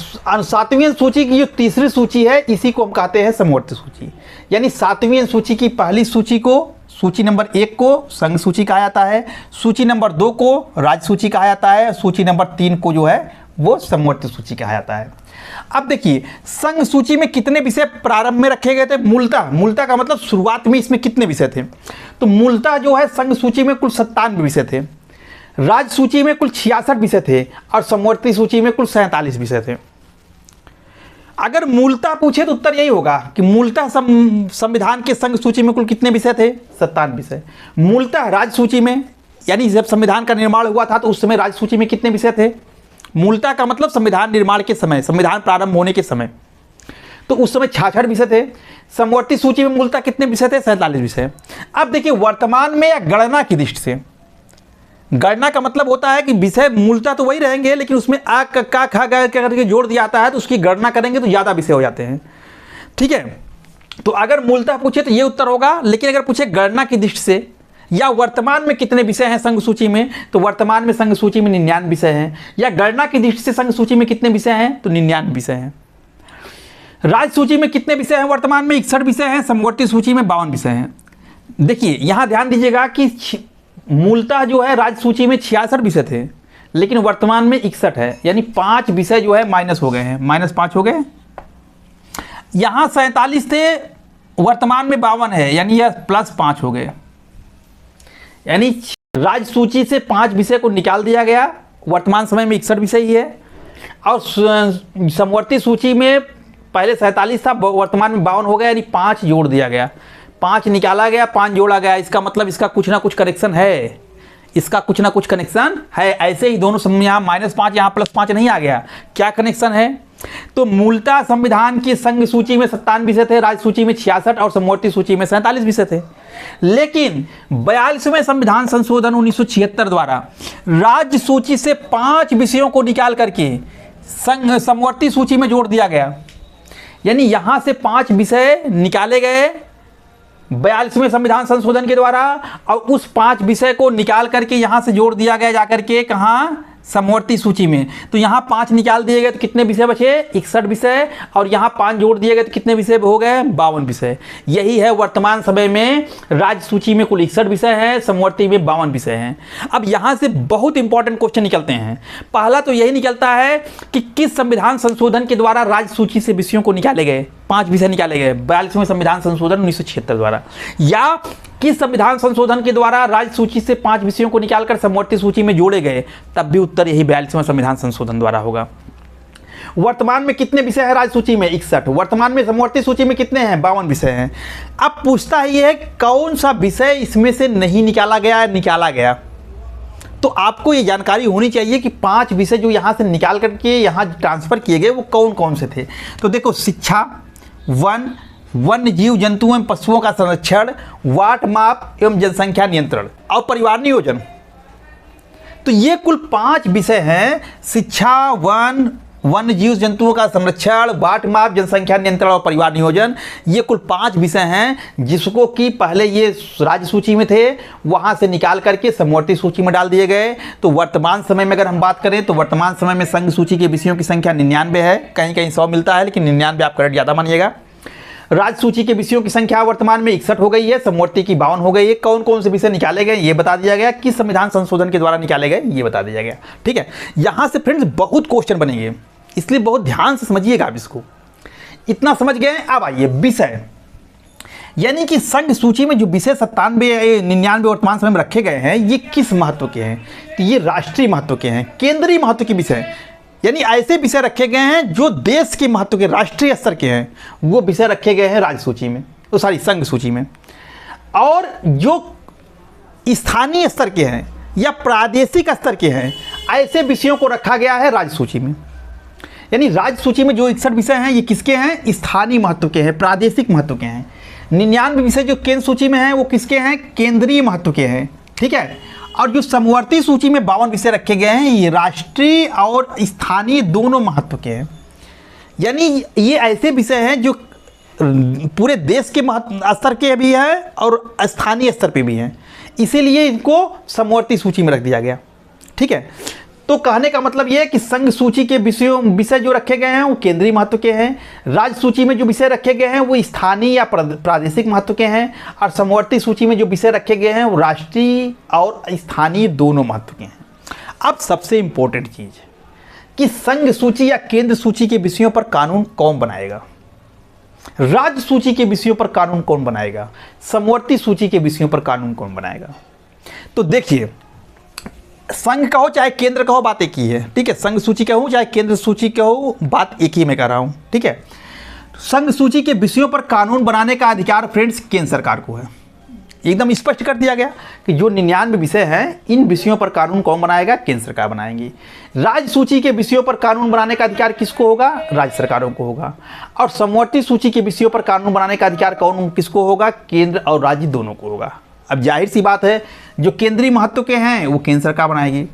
7वीं अनुसूची की जो तीसरी सूची है इसी को हम कहते हैं समवर्ती सूची। यानी 7वीं अनुसूची की पहली सूची को, सूची नंबर 1 को संघ सूची कहा जाता है, सूची नंबर 2 को राज्य सूची कहा जाता है, सूची नंबर 3 को जो है वो समवर्ती सूची कहा जाता है। अब देखिए संघ सूची में कितने विषय प्रारंभ में रखे गए थे। मूलतः का मतलब शुरुआत में इसमें कितने विषय थे, तो मूलतः जो है संघ सूची में कुल 97 विषय थे, राज्य सूची में कुल 66 विषय थे और समवर्ती सूची में कुल 47 विषय थे। अगर मूलतः पूछे तो उत्तर यही होगा कि मूलतः संविधान के संघ सूची में कुल कितने विषय थे, 57 विषय। मूलतः राज्य सूची में, यानी जब संविधान का निर्माण हुआ था तो उस समय राज्य सूची में कितने विषय थे। मूलतः का मतलब संविधान निर्माण के समय, संविधान प्रारंभ होने के समय, तो उस समय 66 विषय थे। समवर्ती सूची में मूलतः कितने विषय थे, 47 विषय। अब देखिए वर्तमान में या गणना की दृष्टि से, गणना का मतलब होता है कि विषय मूलतः तो वही रहेंगे लेकिन उसमें आ का खा गा करके जोड़ दिया जाता है, तो उसकी गणना करेंगे तो ज़्यादा विषय हो जाते हैं। ठीक है, तो अगर मूलतः पूछे तो ये उत्तर होगा, लेकिन अगर पूछे गणना की दृष्टि से या वर्तमान में कितने विषय हैं संघ सूची में, तो वर्तमान में संघ सूची में 99 विषय हैं। या गणना की दृष्टि से संघ सूची में कितने विषय हैं, तो 99 विषय हैं। राज्य सूची में कितने विषय हैं, वर्तमान में 61 विषय हैं, समवर्ती सूची में 52 विषय हैं। देखिए यहाँ ध्यान दीजिएगा कि मूलतः जो है राज्य सूची में 66 विषय थे लेकिन वर्तमान में 61 है, यानी 5 विषय जो है माइनस हो गए हैं, -5 हो गए। यहाँ 47 थे, वर्तमान में 52 है, यानी यह +5 हो गए। यानी राज्य सूची से 5 विषय को निकाल दिया गया, वर्तमान समय में 61 विषय ही है। और समवर्ती सूची में पहले 47 था, वर्तमान में 52 हो गया, यानी 5 जोड़ दिया गया, 5 निकाला गया, 5 जोड़ा गया। इसका मतलब इसका कुछ ना कुछ कनेक्शन है, इसका कुछ ना कुछ कनेक्शन है। ऐसे ही दोनों समय यहाँ -5 यहाँ +5 नहीं आ गया, क्या कनेक्शन है। तो मूलतः संविधान की संघ सूची में 57 विषय थे, राज्य सूची में 66 और समवर्ती सूची में 47 विषय थे। लेकिन 42वें संविधान संशोधन 1976 द्वारा राज्य सूची से 5 विषयों को निकाल करके संघ समवर्ती सूची में जोड़ दिया गया। यानी यहाँ से 5 विषय निकाले गए 42वें संविधान संशोधन के द्वारा, और उस 5 विषय को निकाल करके यहाँ से जोड़ दिया गया जाकर के कहाँ, समवर्ती सूची में। तो यहाँ 5 निकाल दिए गए तो कितने विषय बचे, 61 विषय, और यहाँ 5 जोड़ दिए गए तो कितने विषय हो गए, 52 विषय। यही है वर्तमान समय में राज्य सूची में कुल 61 विषय हैं, समवर्ती में 52 विषय हैं। अब यहाँ से बहुत इंपॉर्टेंट क्वेश्चन निकलते हैं। पहला तो यही निकलता है कि किस संविधान संशोधन के द्वारा राज्य सूची से विषयों को निकाले गए, 5 विषय निकाले गए 42वें संविधान संशोधन 1976 द्वारा, या किस संविधान संशोधन के द्वारा राज्य सूची से 5 विषयों को निकालकर समवर्ती सूची में जोड़े गए, तब भी उत्तर यही 42वें संविधान संशोधन द्वारा होगा। वर्तमान में कितने विषय है राज्य सूची में, 61। वर्तमान में समवर्ती सूची में कितने हैं, 52 विषय हैं। अब पूछता है ये कौन सा विषय इसमें से नहीं निकाला गया, निकाला गया। तो आपको ये जानकारी होनी चाहिए कि 5 विषय जो यहाँ से निकाल करके यहाँ ट्रांसफर किए गए वो कौन कौन से थे। तो देखो शिक्षा, वन, वन्य जीव जंतुओं एवं पशुओं का संरक्षण, वाट माप एवं जनसंख्या नियंत्रण और परिवार नियोजन। तो ये कुल 5 विषय हैं, शिक्षा, वन, वन्य जीव जंतुओं का संरक्षण, वाट माप, जनसंख्या नियंत्रण और परिवार नियोजन। ये कुल 5 विषय हैं जिसको कि पहले ये राज्य सूची में थे, वहाँ से निकाल करके समवर्ती सूची में डाल दिए गए। तो वर्तमान समय में अगर हम बात करें तो वर्तमान समय में संघ सूची के विषयों की संख्या 99 है, कहीं कहीं 100 मिलता है लेकिन 99 आप करेक्ट ज़्यादा मानिएगा। राज्य सूची के विषयों की संख्या वर्तमान में 61 हो गई है, समवर्ती की 52 हो गई है। कौन कौन से विषय निकाले गए ये बता दिया गया, किस संविधान संशोधन के द्वारा निकाले गए ये बता दिया गया। ठीक है, यहाँ से फ्रेंड्स बहुत क्वेश्चन बनेंगे, इसलिए बहुत ध्यान से समझिएगा आप इसको। इतना समझ गए, अब आइए विषय, यानी कि संघ सूची में जो विषय 99 वर्तमान समय में रखे गए हैं ये किस महत्व के हैं, तो ये राष्ट्रीय महत्व के हैं, केंद्रीय महत्व के विषय, यानी ऐसे विषय रखे गए हैं जो देश के महत्व के राष्ट्रीय स्तर के हैं, वो विषय रखे गए हैं राज्य सूची में, तो सारी संघ सूची में। और जो स्थानीय स्तर के हैं या प्रादेशिक स्तर के हैं ऐसे विषयों को रखा गया है राज्य सूची में। यानी राज्य सूची में जो 61 विषय हैं ये किसके हैं, स्थानीय महत्व के हैं, प्रादेशिक महत्व के हैं। 99 विषय जो केंद्र सूची में हैं वो किसके हैं, केंद्रीय महत्व के हैं। ठीक है, और जो समवर्ती सूची में 52 विषय रखे गए हैं ये राष्ट्रीय और स्थानीय दोनों महत्व के हैं। यानी ये ऐसे विषय हैं जो पूरे देश के स्तर के भी हैं और स्थानीय स्तर पे भी हैं, इसीलिए इनको समवर्ती सूची में रख दिया गया। ठीक है, तो कहने का मतलब ये है कि संघ सूची के विषय जो रखे गए हैं वो केंद्रीय महत्व के हैं, राज्य सूची में जो विषय रखे गए हैं वो स्थानीय या प्रादेशिक महत्व के हैं, और समवर्ती सूची में जो विषय रखे गए हैं वो राष्ट्रीय और स्थानीय दोनों महत्व के हैं। अब सबसे इंपॉर्टेंट चीज़ कि संघ सूची या केंद्र सूची के विषयों पर कानून कौन बनाएगा, राज्य सूची के विषयों पर कानून कौन बनाएगा, समवर्ती सूची के विषयों पर कानून कौन बनाएगा। तो देखिए, संघ कहो चाहे केंद्र कहो, बात एक ही है। ठीक है, संघ सूची कहूँ चाहे केंद्र सूची कहो, बात एक ही मैं कह रहा हूँ। ठीक है, संघ सूची के विषयों पर कानून बनाने का अधिकार फ्रेंड्स केंद्र सरकार को है। एकदम स्पष्ट कर दिया गया कि जो 99 विषय हैं, इन विषयों पर कानून कौन बनाएगा, केंद्र सरकार बनाएंगी। राज्य सूची के विषयों पर कानून बनाने का अधिकार किसको होगा, राज्य सरकारों को होगा। और समवर्ती सूची के विषयों पर कानून बनाने का अधिकार कौन किसको होगा, केंद्र और राज्य दोनों को होगा। अब जाहिर सी बात है, जो केंद्रीय महत्व के हैं वो केंद्र सरकार बनाएगी,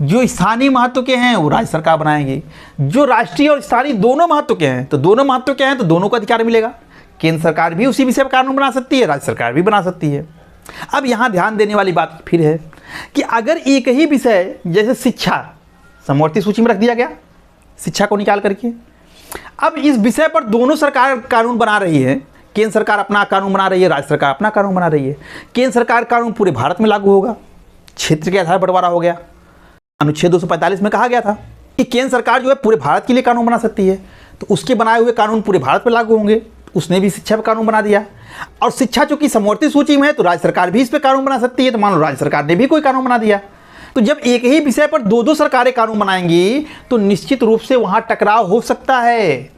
जो स्थानीय महत्व के हैं वो राज्य सरकार बनाएगी, जो राष्ट्रीय और स्थानीय दोनों महत्व के हैं तो दोनों महत्व के हैं तो दोनों को अधिकार मिलेगा। केंद्र सरकार भी उसी विषय पर कानून बना सकती है, राज्य सरकार भी बना सकती है। अब यहाँ ध्यान देने वाली बात फिर है कि अगर एक ही विषय जैसे शिक्षा समवर्ती सूची में रख दिया गया, शिक्षा को निकाल करके, अब इस विषय पर दोनों सरकार कानून बना रही है, केंद्र सरकार अपना कानून बना रही है, राज्य सरकार अपना कानून बना रही है। केंद्र सरकार कानून पूरे भारत में लागू होगा, क्षेत्र के आधार पर बंटवारा हो गया। अनुच्छेद 245 में कहा गया था कि केंद्र सरकार जो है पूरे भारत के लिए कानून बना सकती है, तो उसके बनाए हुए कानून पूरे भारत में लागू होंगे। उसने भी शिक्षा पर कानून बना दिया, और शिक्षा चूंकि समवर्ती सूची में है तो राज्य सरकार भी इस पर कानून बना सकती है। तो मान लो राज्य सरकार ने भी कोई कानून बना दिया, तो जब एक ही विषय पर दो सरकारें कानून बनाएंगी तो निश्चित रूप से वहां टकराव हो सकता है।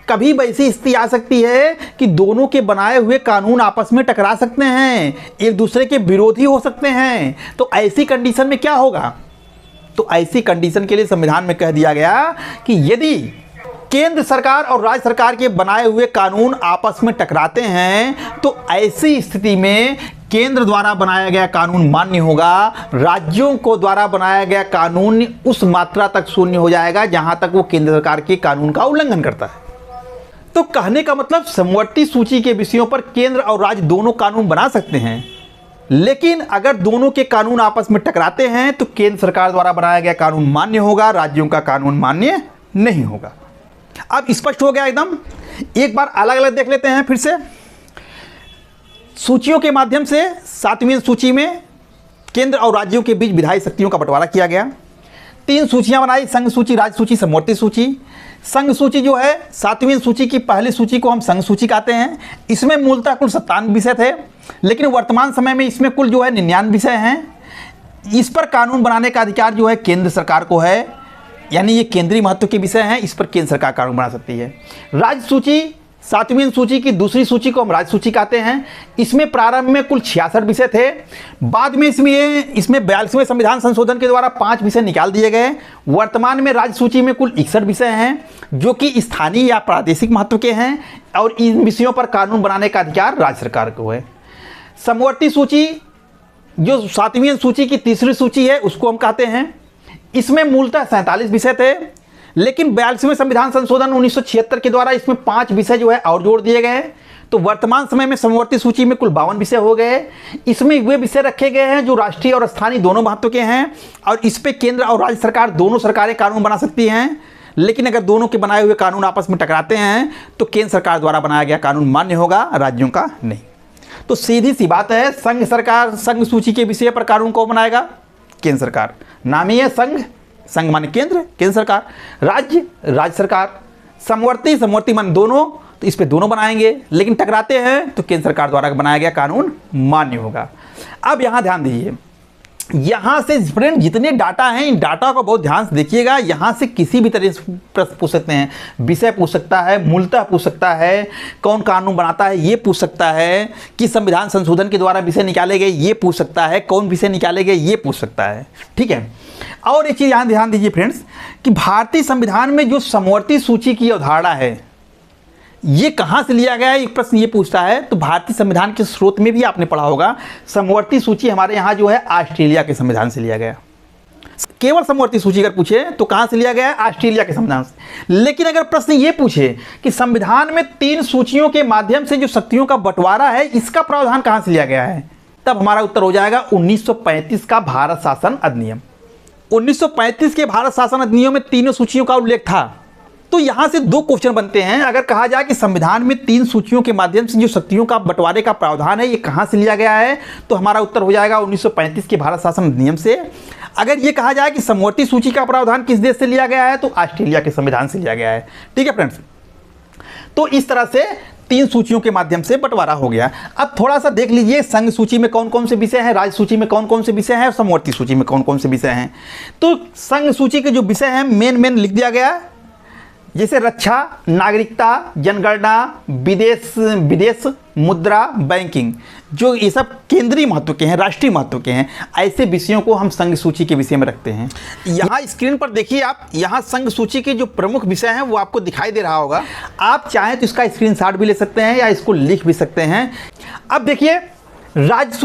कभी वैसी स्थिति आ सकती है कि दोनों के बनाए हुए कानून आपस में टकरा सकते हैं, एक दूसरे के विरोधी हो सकते हैं। तो ऐसी कंडीशन में क्या होगा, तो ऐसी कंडीशन के लिए संविधान में कह दिया गया कि यदि केंद्र सरकार और राज्य सरकार के बनाए हुए कानून आपस में टकराते हैं तो ऐसी स्थिति में केंद्र द्वारा बनाया गया कानून मान्य होगा, राज्यों को द्वारा बनाया गया कानून उस मात्रा तक शून्य हो जाएगा जहां तक वो केंद्र सरकार के कानून का उल्लंघन करता है। तो कहने का मतलब समवर्ती सूची के विषयों पर केंद्र और राज्य दोनों कानून बना सकते हैं, लेकिन अगर दोनों के कानून आपस में टकराते हैं तो केंद्र सरकार द्वारा बनाया गया कानून मान्य होगा, राज्यों का कानून मान्य नहीं होगा। अब स्पष्ट हो गया एकदम। एक बार अलग अलग देख लेते हैं फिर से। सूचियों के माध्यम से 7वीं सूची में केंद्र और राज्यों के बीच विधायी शक्तियों का बंटवारा किया गया। 3 सूचियां बनाई, संघ सूची, राज्य सूची, समवर्ती सूची। संघ सूची जो है 7वीं सूची की पहली सूची को हम संघ सूची कहते हैं। इसमें मूलतः कुल 57 विषय थे, लेकिन वर्तमान समय में इसमें कुल जो है 99 विषय हैं। इस पर कानून बनाने का अधिकार जो है केंद्र सरकार को है, यानी ये केंद्रीय महत्व के विषय हैं, इस पर केंद्र सरकार कानून बना सकती है। राज्य सूची 7वीं सूची की दूसरी सूची को हम राज्य सूची कहते हैं। इसमें प्रारंभ में कुल 66 विषय थे, बाद में इसमें 42वें संविधान संशोधन के द्वारा 5 विषय निकाल दिए गए। वर्तमान में राज्य सूची में कुल 61 विषय हैं जो कि स्थानीय या प्रादेशिक महत्व के हैं, और इन विषयों पर कानून बनाने का अधिकार राज्य सरकार को है। समवर्ती सूची जो 7वीं सूची की तीसरी सूची है उसको हम कहते हैं। इसमें मूलतः 47 विषय थे, लेकिन 42वें संविधान संशोधन 1976 के द्वारा इसमें 5 विषय जो है और जोड़ दिए गए। तो वर्तमान समय में समवर्ती सूची में कुल 52 विषय हो गए। इसमें वे विषय रखे गए हैं जो राष्ट्रीय और स्थानीय दोनों महत्व के हैं, और इस पे केंद्र और राज्य सरकार दोनों सरकारें कानून बना सकती हैं। लेकिन अगर दोनों के बनाए हुए कानून आपस में टकराते हैं तो केंद्र सरकार द्वारा बनाया गया कानून मान्य होगा, राज्यों का नहीं। तो सीधी सी बात है, संघ सरकार संघ सूची के विषय पर कानून कौन बनाएगा, केंद्र सरकार। नाम ही है संघ, संघ माने केंद्र, केंद्र सरकार, राज्य, राज्य सरकार, समवर्ती, समवर्ती माने दोनों, तो इस पे दोनों बनाएंगे। लेकिन टकराते हैं तो केंद्र सरकार द्वारा बनाया गया कानून मान्य होगा। अब यहाँ ध्यान दीजिए, यहाँ से फ्रेंड जितने डाटा हैं इन डाटा को बहुत ध्यान से देखिएगा। यहाँ से किसी भी तरह से प्रश्न पूछ सकते हैं, विषय पूछ सकता है, मूलतः पूछ सकता है, कौन कानून बनाता है ये पूछ सकता है, कि संविधान संशोधन के द्वारा विषय निकाले गए ये पूछ सकता है, कौन विषय निकाले गए ये पूछ सकता है। ठीक है, और एक चीज़ यहाँ ध्यान दीजिए फ्रेंड्स कि भारतीय संविधान में जो समवर्ती सूची की अवधारणा है ये कहाँ से लिया गया है, एक प्रश्न ये पूछता है। तो भारतीय संविधान के स्रोत में भी आपने पढ़ा होगा, समवर्ती सूची हमारे यहाँ जो है ऑस्ट्रेलिया के संविधान से लिया गया। केवल समवर्ती सूची अगर पूछे तो कहाँ से लिया गया है? ऑस्ट्रेलिया के संविधान से। लेकिन अगर प्रश्न ये पूछे कि संविधान में 3 सूचियों के माध्यम से जो शक्तियों का बंटवारा है, इसका प्रावधान कहाँ से लिया गया है, तब हमारा उत्तर हो जाएगा 1935 का भारत शासन अधिनियम। 1935 के भारत शासन अधिनियम में तीनों सूचियों का उल्लेख था। तो यहां से 2 क्वेश्चन बनते हैं। अगर कहा जाए कि संविधान में 3 सूचियों के माध्यम से जो शक्तियों का बंटवारे का प्रावधान है, ये कहां से लिया गया है, तो हमारा उत्तर हो जाएगा 1935 के भारत शासन अधिनियम से। अगर ये कहा जाए कि समवर्ती सूची का प्रावधान किस देश से लिया गया है, तो ऑस्ट्रेलिया के संविधान से लिया गया है। ठीक है फ्रेंड्स, तो इस तरह से 3 सूचियों के माध्यम से बंटवारा हो गया। अब थोड़ा सा देख लीजिए संघ सूची में कौन कौन से विषय हैं, राज्य सूची में कौन कौन से विषय हैं और समवर्ती सूची में कौन कौन से विषय हैं। तो संघ सूची के जो विषय हैं मेन लिख दिया गया, जैसे रक्षा, नागरिकता, जनगणना, विदेश मुद्रा, बैंकिंग, जो ये सब केंद्रीय महत्व के हैं, राष्ट्रीय महत्व के हैं, ऐसे विषयों को हम संघ सूची के विषय में रखते हैं। यहाँ स्क्रीन पर देखिए आप, यहाँ संघ सूची के जो प्रमुख विषय हैं वो आपको दिखाई दे रहा होगा। आप चाहें तो इसका स्क्रीनशॉट भी ले सकते हैं या इसको लिख भी सकते हैं। अब देखिए राज्य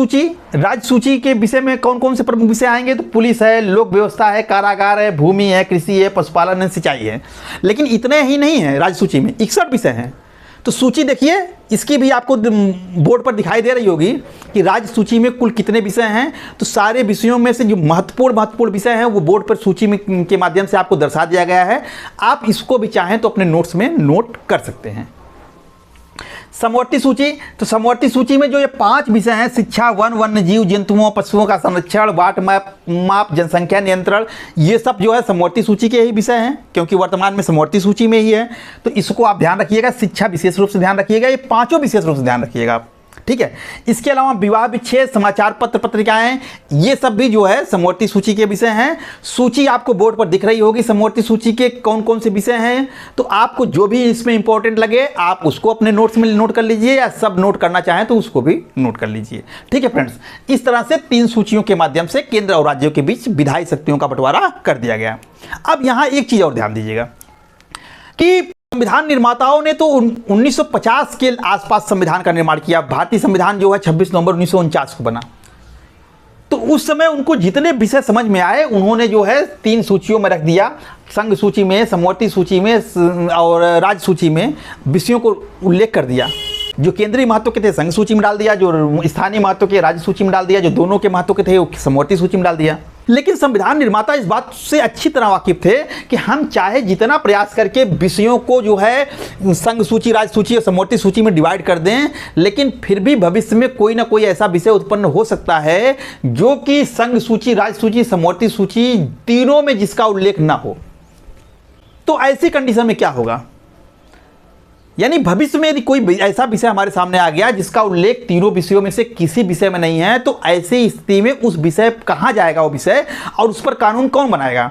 सूची के विषय में कौन कौन से प्रमुख विषय आएंगे, तो पुलिस है, लोक व्यवस्था है, कारागार है, भूमि है, कृषि है, पशुपालन है, सिंचाई है। लेकिन इतने ही नहीं है, राज्य सूची में 61 विषय हैं। तो सूची देखिए, इसकी भी आपको बोर्ड पर दिखाई दे रही होगी कि राज्य सूची में कुल कितने विषय हैं। तो सारे विषयों में से जो महत्वपूर्ण विषय हैं वो बोर्ड पर सूची में के माध्यम से आपको दर्शा दिया गया है। आप इसको भी चाहें तो अपने नोट्स में नोट कर सकते हैं। समवर्ती सूची, तो समवर्ती सूची में जो ये 5 विषय हैं, शिक्षा, वन, वन्य जीव, जंतुओं, पशुओं का संरक्षण, वाट माप, जनसंख्या नियंत्रण, ये सब जो है समवर्ती सूची के ही विषय हैं, क्योंकि वर्तमान में समवर्ती सूची में ही है। तो इसको आप ध्यान रखिएगा। शिक्षा विशेष रूप से ध्यान रखिएगा, ये 5 विशेष रूप से ध्यान रखिएगा आप। ठीक है, इसके अलावा विवाह विच्छेद, समाचार पत्र, पत्रिकाएं, ये सब भी जो है समवर्ती सूची के विषय हैं। सूची आपको बोर्ड पर दिख रही होगी, समवर्ती सूची के कौन कौन से विषय हैं। तो आपको जो भी इसमें इंपॉर्टेंट लगे आप उसको अपने नोट्स में नोट कर लीजिए, या सब नोट करना चाहें तो उसको भी नोट कर लीजिए। ठीक है फ्रेंड्स, इस तरह से 3 सूचियों के माध्यम से केंद्र और राज्यों के बीच विधायी शक्तियों का बंटवारा कर दिया गया। अब यहाँ एक चीज़ और ध्यान दीजिएगा कि संविधान निर्माताओं ने तो 1950 के आसपास संविधान का निर्माण किया। भारतीय संविधान जो है 26 नवंबर 1949 को बना। तो उस समय उनको जितने विषय समझ में आए उन्होंने जो है 3 सूचियों में रख दिया, संघ सूची में, समवर्ती सूची में और राज्य सूची में विषयों को उल्लेख कर दिया। जो केंद्रीय महत्व के थे संघ सूची में डाल दिया, जो स्थानीय महत्व के राज्य सूची में डाल दिया, जो दोनों के महत्व के थे वो समवर्ती सूची में डाल दिया। लेकिन संविधान निर्माता इस बात से अच्छी तरह वाकिफ थे कि हम चाहे जितना प्रयास करके विषयों को जो है संघ सूची, राज्य सूची और समवर्ती सूची में डिवाइड कर दें, लेकिन फिर भी भविष्य में कोई ना कोई ऐसा विषय उत्पन्न हो सकता है जो कि संघ सूची, राज्य सूची, समवर्ती सूची तीनों में जिसका उल्लेख ना हो। तो ऐसी कंडीशन में क्या होगा, यानी भविष्य में यदि कोई ऐसा विषय हमारे सामने आ गया जिसका उल्लेख तीनों विषयों में से किसी विषय में नहीं है, तो ऐसी स्थिति में उस विषय कहाँ जाएगा वो विषय और उस पर कानून कौन बनाएगा।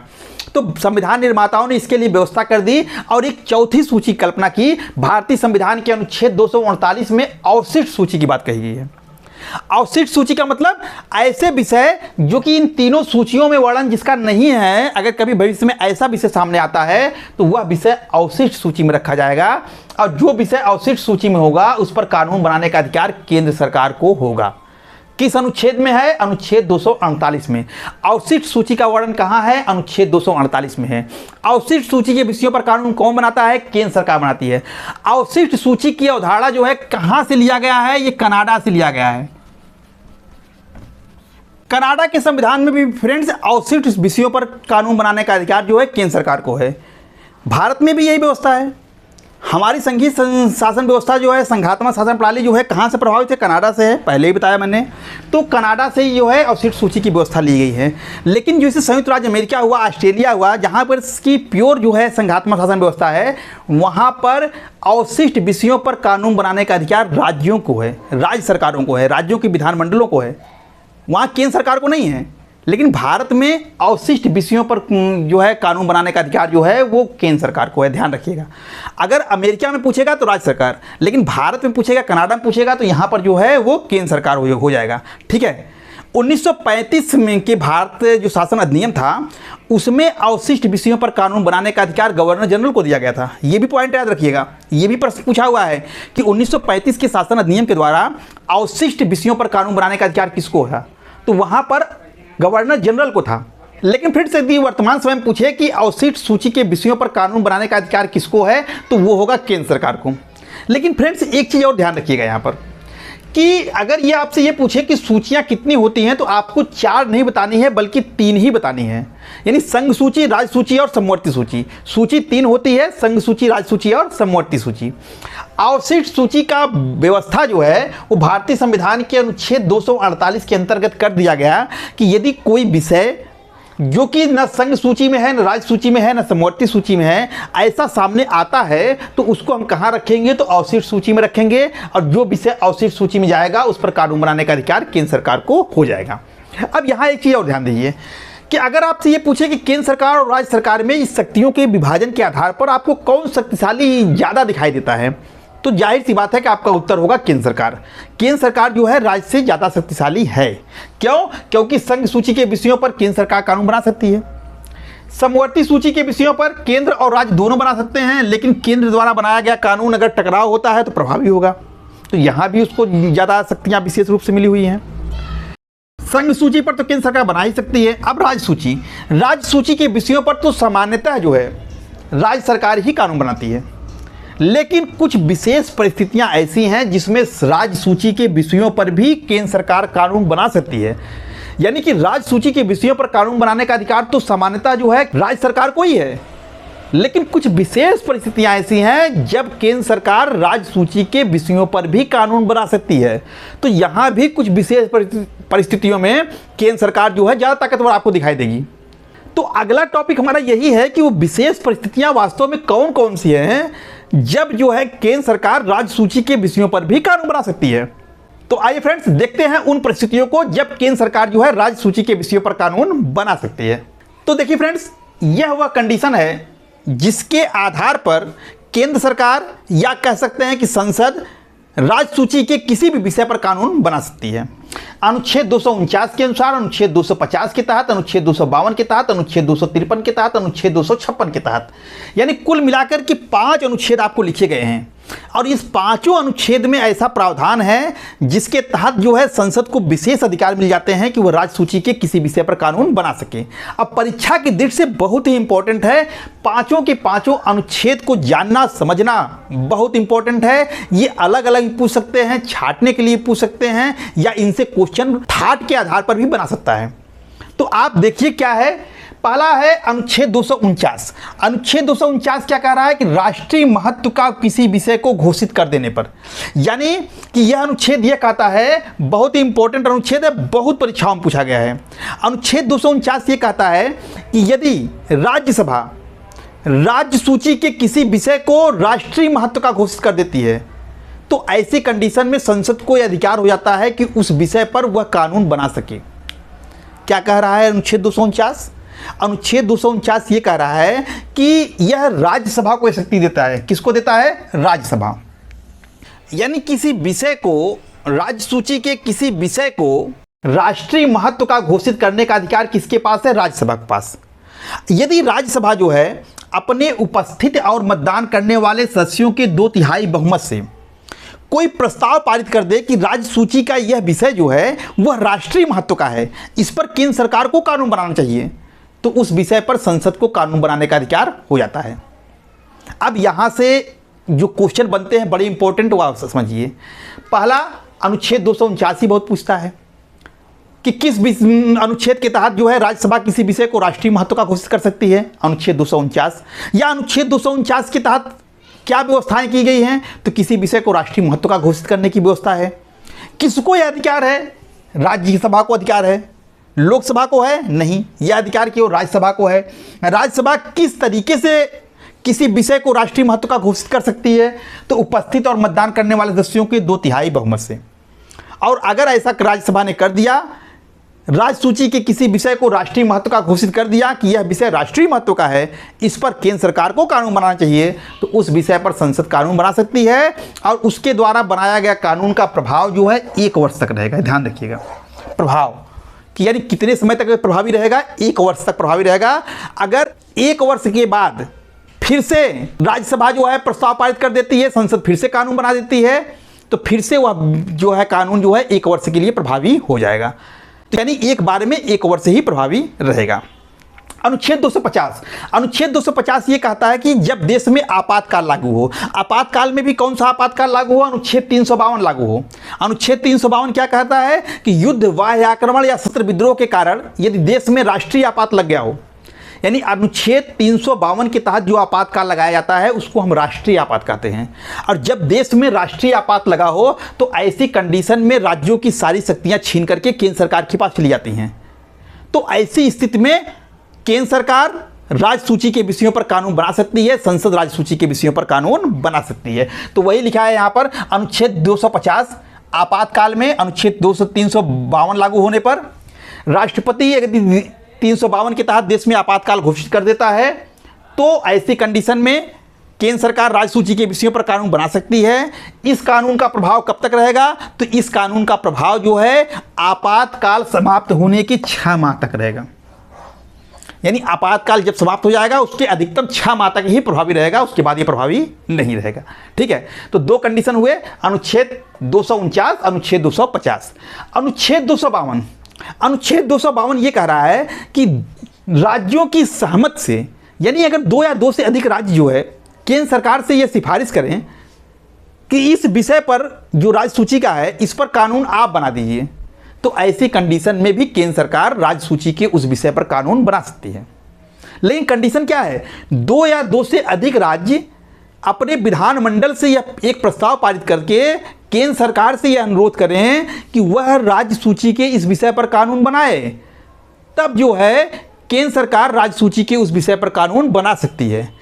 तो संविधान निर्माताओं ने इसके लिए व्यवस्था कर दी और एक चौथी सूची कल्पना की। भारतीय संविधान के अनुच्छेद 248 में अवशिष्ट सूची की बात कही गई है। अवशिष्ट सूची का मतलब ऐसे विषय जो कि इन तीनों सूचियों में वर्णन जिसका नहीं है, अगर कभी भविष्य में ऐसा विषय सामने आता है तो वह विषय अवशिष्ट सूची में रखा जाएगा, और जो विषय अवशिष्ट सूची में होगा उस पर कानून बनाने का अधिकार केंद्र सरकार को होगा। किस अनुच्छेद में है? अनुच्छेद 248 में। अवशिष्ट सूची का वर्णन कहाँ है? अनुच्छेद 248 में है। अवशिष्ट सूची के विषयों पर कानून कौन बनाता है? केंद्र सरकार बनाती है। अवशिष्ट सूची की अवधारणा जो है कहाँ से लिया गया है? ये कनाडा से लिया गया है। कनाडा के संविधान में भी फ्रेंड्स अवशिष्ट विषयों पर कानून बनाने का अधिकार जो है केंद्र सरकार को है। भारत में भी यही व्यवस्था है। हमारी संघीय शासन व्यवस्था जो है, संघात्मक शासन प्रणाली जो है कहाँ से प्रभावित है? कनाडा से है, पहले ही बताया मैंने। तो कनाडा से जो है अवशिष्ट सूची की व्यवस्था ली गई है। लेकिन जैसे संयुक्त राज्य अमेरिका हुआ, ऑस्ट्रेलिया हुआ, जहाँ पर इसकी प्योर जो है संघात्मक शासन व्यवस्था है, वहाँ पर अवशिष्ट विषयों पर कानून बनाने का अधिकार राज्यों को है, राज्य सरकारों को है, राज्यों के विधानमंडलों को है, वहाँ केंद्र सरकार को नहीं है। लेकिन भारत में अवशिष्ट विषयों पर जो है कानून बनाने का अधिकार जो है वो केंद्र सरकार को है, ध्यान रखिएगा। अगर अमेरिका में पूछेगा तो राज्य सरकार, लेकिन भारत में पूछेगा, कनाडा में पूछेगा तो यहाँ पर जो है वो केंद्र सरकार हो जाएगा। ठीक है। 1935 में के भारत जो शासन अधिनियम था उसमें अवशिष्ट विषयों पर कानून बनाने का अधिकार गवर्नर जनरल को दिया गया था। ये भी पॉइंट याद रखिएगा, ये भी प्रश्न पूछा हुआ है कि 1935 के शासन अधिनियम के द्वारा अवशिष्ट विषयों पर कानून बनाने का अधिकार किसको था? तो वहाँ पर गवर्नर जनरल को था। लेकिन फिर से यदि वर्तमान समय में पूछे कि अवशिष्ट सूची के विषयों पर कानून बनाने का अधिकार किसको है, तो वो होगा केंद्र सरकार को। लेकिन फ्रेंड्स एक चीज़ और ध्यान रखिएगा यहाँ पर कि अगर ये आपसे ये पूछे कि सूचियाँ कितनी होती हैं, तो आपको 4 नहीं बतानी है बल्कि 3 ही बतानी है। यानी संघ सूची, राज्य सूची और समवर्ती सूची। सूची 3 होती है, संघ सूची, राज्य सूची और समवर्ती सूची। अवशिष्ट सूची का व्यवस्था जो है वो भारतीय संविधान के अनुच्छेद 248 के अंतर्गत कर दिया गया कि यदि कोई विषय जो कि न संघ सूची में है, न राज्य सूची में है, न समवर्ती सूची में है, ऐसा सामने आता है तो उसको हम कहाँ रखेंगे, तो अवशिष्ट सूची में रखेंगे। और जो विषय अवशिष्ट सूची में जाएगा उस पर कानून बनाने का अधिकार केंद्र सरकार को हो जाएगा। अब यहाँ एक चीज़ और ध्यान दीजिए कि अगर आपसे ये पूछे कि केंद्र सरकार और राज्य सरकार में इस शक्तियों के विभाजन के आधार पर आपको कौन शक्तिशाली ज़्यादा दिखाई देता है, तो जाहिर सी बात है कि आपका उत्तर होगा केंद्र सरकार। केंद्र सरकार जो है राज्य से ज़्यादा शक्तिशाली है। क्यों? क्योंकि संघ सूची के विषयों पर केंद्र सरकार कानून बना सकती है, समवर्ती सूची के विषयों पर केंद्र और राज्य दोनों बना सकते हैं, लेकिन केंद्र द्वारा बनाया गया कानून अगर टकराव होता है तो प्रभावी होगा। तो यहाँ भी उसको ज़्यादा शक्तियाँ विशेष रूप से मिली हुई हैं। संघ सूची पर तो केंद्र सरकार बना ही सकती है। अब राज्य सूची के विषयों पर तो सामान्यतः जो है राज्य सरकार ही कानून बनाती है, लेकिन कुछ विशेष परिस्थितियां ऐसी हैं जिसमें राज्य सूची के विषयों पर भी केंद्र सरकार कानून बना सकती है। यानी कि राज्य सूची के विषयों पर कानून बनाने का अधिकार तो सामान्यतः जो है राज्य सरकार को ही है, लेकिन कुछ विशेष परिस्थितियां ऐसी हैं जब केंद्र सरकार राज्य सूची के विषयों पर भी कानून बना सकती है। तो यहाँ भी कुछ विशेष परिस्थितियों में केंद्र सरकार जो है ज़्यादा ताकतवर आपको दिखाई देगी। तो अगला टॉपिक हमारा यही है कि वो विशेष परिस्थितियां वास्तव में कौन कौन सी हैं जब जो है केंद्र सरकार राज्य सूची के विषयों पर भी कानून बना सकती है। तो आइए फ्रेंड्स देखते हैं उन परिस्थितियों को जब केंद्र सरकार जो है राज्य सूची के विषयों पर कानून बना सकती है। तो देखिए फ्रेंड्स, यह वह कंडीशन है जिसके आधार पर केंद्र सरकार या कह सकते हैं कि संसद राज्य सूची के किसी भी विषय पर कानून बना सकती है। अनुच्छेद 249 के अनुसार, अनुच्छेद 250 के तहत, अनुच्छेद 252 के तहत, अनुच्छेद 253 के तहत, अनुच्छेद 256 के तहत, यानी कुल मिलाकर के 5 अनुच्छेद आपको लिखे गए हैं। और इस 5 अनुच्छेद में ऐसा प्रावधान है जिसके तहत जो है संसद को विशेष अधिकार मिल जाते हैं कि वह राज्य सूची के किसी विषय पर कानून बना सके। अब परीक्षा की दृष्टि से बहुत ही इंपॉर्टेंट है, 5 के 5 अनुच्छेद को जानना समझना बहुत इंपॉर्टेंट है। ये अलग अलग पूछ सकते हैं, छांटने के लिए पूछ सकते हैं, या इनसे क्वेश्चन थाट के आधार पर भी बना सकता है। तो आप देखिए क्या है। पहला है अनुच्छेद 249। अनुच्छेद 249 क्या कह रहा है कि राष्ट्रीय महत्व का किसी विषय को घोषित कर देने पर, यानी कि यह अनुच्छेद यह कहता है, बहुत ही इंपॉर्टेंट अनुच्छेद है, बहुत परीक्षाओं में पूछा गया है। अनुच्छेद 249 ये कहता है कि यदि राज्यसभा राज्य सूची के किसी विषय को राष्ट्रीय महत्व का घोषित कर देती है, तो ऐसी कंडीशन में संसद को यह अधिकार हो जाता है कि उस विषय पर वह कानून बना सके। क्या कह रहा है अनुच्छेद 249? अनुच्छेद 249 ये कह रहा है कि यह राज्यसभा को शक्ति देता है। किसको देता है? राज्यसभा। यानी किसी विषय को, राज्य सूची के किसी विषय को राष्ट्रीय महत्व का घोषित करने का अधिकार किसके पास है? राज्यसभा के पास। यदि राज्यसभा जो है अपने उपस्थित और मतदान करने वाले सदस्यों के 2/3 बहुमत से कोई प्रस्ताव पारित कर दे कि राज्य सूची का यह विषय जो है वह राष्ट्रीय महत्व का है, इस पर केंद्र सरकार को कानून बनाना चाहिए, तो उस विषय पर संसद को कानून बनाने का अधिकार हो जाता है। अब यहाँ से जो क्वेश्चन बनते हैं बड़े इंपॉर्टेंट, वो आप समझिए। पहला, अनुच्छेद 249 बहुत पूछता है कि किस अनुच्छेद के तहत जो है राज्यसभा किसी विषय को राष्ट्रीय महत्व का घोषित कर सकती है? अनुच्छेद 249। या अनुच्छेद 249 के तहत क्या व्यवस्थाएं की गई हैं? तो किसी विषय को राष्ट्रीय महत्व का घोषित करने की व्यवस्था है। किसको यह अधिकार है? राज्यसभा को अधिकार है, लोकसभा को है? नहीं, यह अधिकार केवल राज्यसभा को है। राज्यसभा किस तरीके से किसी विषय को राष्ट्रीय महत्व का घोषित कर सकती है? तो उपस्थित और मतदान करने वाले सदस्यों के 2/3 बहुमत से। और अगर ऐसा राज्यसभा ने कर दिया, राज्य सूची के किसी विषय को राष्ट्रीय महत्व का घोषित कर दिया कि यह विषय राष्ट्रीय महत्व का है, इस पर केंद्र सरकार को कानून बनाना चाहिए, तो उस विषय पर संसद कानून बना सकती है। और उसके द्वारा बनाया गया कानून का प्रभाव जो है 1 वर्ष तक रहेगा। ध्यान रखिएगा, प्रभाव कि यानी कितने समय तक प्रभावी रहेगा? 1 वर्ष तक प्रभावी रहेगा। अगर 1 वर्ष के बाद फिर से राज्यसभा जो है प्रस्ताव पारित कर देती है, संसद फिर से कानून बना देती है, तो फिर से वह जो है कानून जो है 1 वर्ष के लिए प्रभावी हो जाएगा। तो यानी एक बार में 1 वर्ष ही प्रभावी रहेगा। अनुच्छेद 250 ये कहता है कि जब देश में आपातकाल लागू हो, आपातकाल में भी कौन सा आपातकाल लागू हो, अनुच्छेद 352 लागू हो। अनुच्छेद 352 क्या कहता है कि युद्ध, बाह्य आक्रमण या शस्त्र विद्रोह के कारण यदि देश में राष्ट्रीय आपात लग गया हो, यानी अनुच्छेद 352 के तहत जो आपातकाल लगाया जाता है उसको हम राष्ट्रीय आपात कहते हैं। और जब देश में राष्ट्रीय आपात लगा हो तो ऐसी कंडीशन में राज्यों की सारी शक्तियां छीन करके केंद्र सरकार के पास चली जाती हैं। तो ऐसी स्थिति में केंद्र सरकार राज्य सूची के विषयों पर कानून बना सकती है, संसद राज्य सूची के विषयों पर कानून बना सकती है। तो वही लिखा है यहाँ पर, अनुच्छेद 250 आपातकाल में अनुच्छेद 352 लागू होने पर राष्ट्रपति यदि 352 के तहत देश में आपातकाल घोषित कर देता है तो ऐसी कंडीशन में केंद्र सरकार राज्य सूची के विषयों पर कानून बना सकती है। इस कानून का प्रभाव कब तक रहेगा, तो इस कानून का प्रभाव जो है आपातकाल समाप्त होने के 6 माह तक रहेगा। यानी आपातकाल जब समाप्त हो जाएगा उसके अधिकतम 6 माह तक ही प्रभावी रहेगा, उसके बाद ये प्रभावी नहीं रहेगा। ठीक है, तो 2 कंडीशन हुए, अनुच्छेद 249, अनुच्छेद 250। अनुच्छेद 252 ये कह रहा है कि राज्यों की सहमति से, यानी अगर 2 या 2 से अधिक राज्य जो है केंद्र सरकार से ये सिफारिश करें कि इस विषय पर जो राज्य सूची का है इस पर कानून आप बना दीजिए, तो ऐसी कंडीशन में भी केंद्र सरकार राज्य सूची के उस विषय पर कानून बना सकती है। लेकिन कंडीशन क्या है, 2 या 2 से अधिक राज्य अपने विधानमंडल से यह एक प्रस्ताव पारित करके केंद्र सरकार से यह अनुरोध करें कि वह राज्य सूची के इस विषय पर कानून बनाए, तब जो है केंद्र सरकार राज्य सूची के उस विषय पर कानून बना सकती है।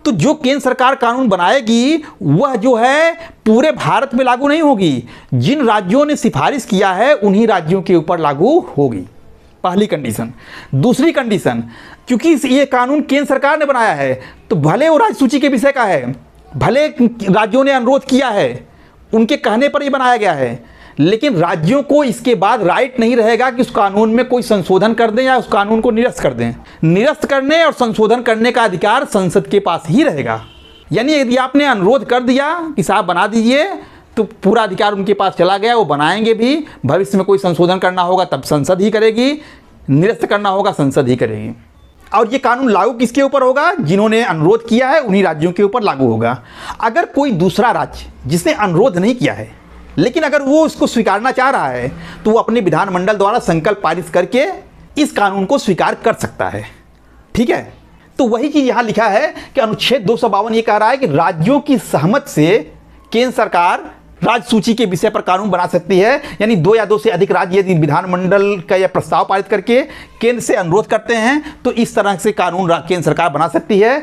तो जो केंद्र सरकार कानून बनाएगी वह जो है पूरे भारत में लागू नहीं होगी, जिन राज्यों ने सिफारिश किया है उन्हीं राज्यों के ऊपर लागू होगी, पहली कंडीशन। दूसरी कंडीशन, क्योंकि ये कानून केंद्र सरकार ने बनाया है तो भले वो राज्य सूची के विषय का है, भले राज्यों ने अनुरोध किया है, उनके कहने पर ये बनाया गया है, लेकिन राज्यों को इसके बाद राइट नहीं रहेगा कि उस कानून में कोई संशोधन कर दें या उस कानून को निरस्त कर दें। निरस्त करने और संशोधन करने का अधिकार संसद के पास ही रहेगा। यानी यदि आपने अनुरोध कर दिया कि साहब बना दीजिए, तो पूरा अधिकार उनके पास चला गया, वो बनाएंगे भी। भविष्य में कोई संशोधन करना होगा तब संसद ही करेगी, निरस्त करना होगा संसद ही करेगी। और ये कानून लागू किसके ऊपर होगा, जिन्होंने अनुरोध किया है उन्हीं राज्यों के ऊपर लागू होगा। अगर कोई दूसरा राज्य जिसने अनुरोध नहीं किया है लेकिन अगर वो इसको स्वीकारना चाह रहा है तो वो अपने विधानमंडल द्वारा संकल्प पारित करके इस कानून को स्वीकार कर सकता है। ठीक है, तो वही चीज़ यहाँ लिखा है कि अनुच्छेद 252 ये कह रहा है कि राज्यों की सहमति से केंद्र सरकार राज्य सूची के विषय पर कानून बना सकती है। यानी 2 या 2 से अधिक राज्य यदि विधानमंडल का यह प्रस्ताव पारित करके केंद्र से अनुरोध करते हैं तो इस तरह से कानून केंद्र सरकार बना सकती है।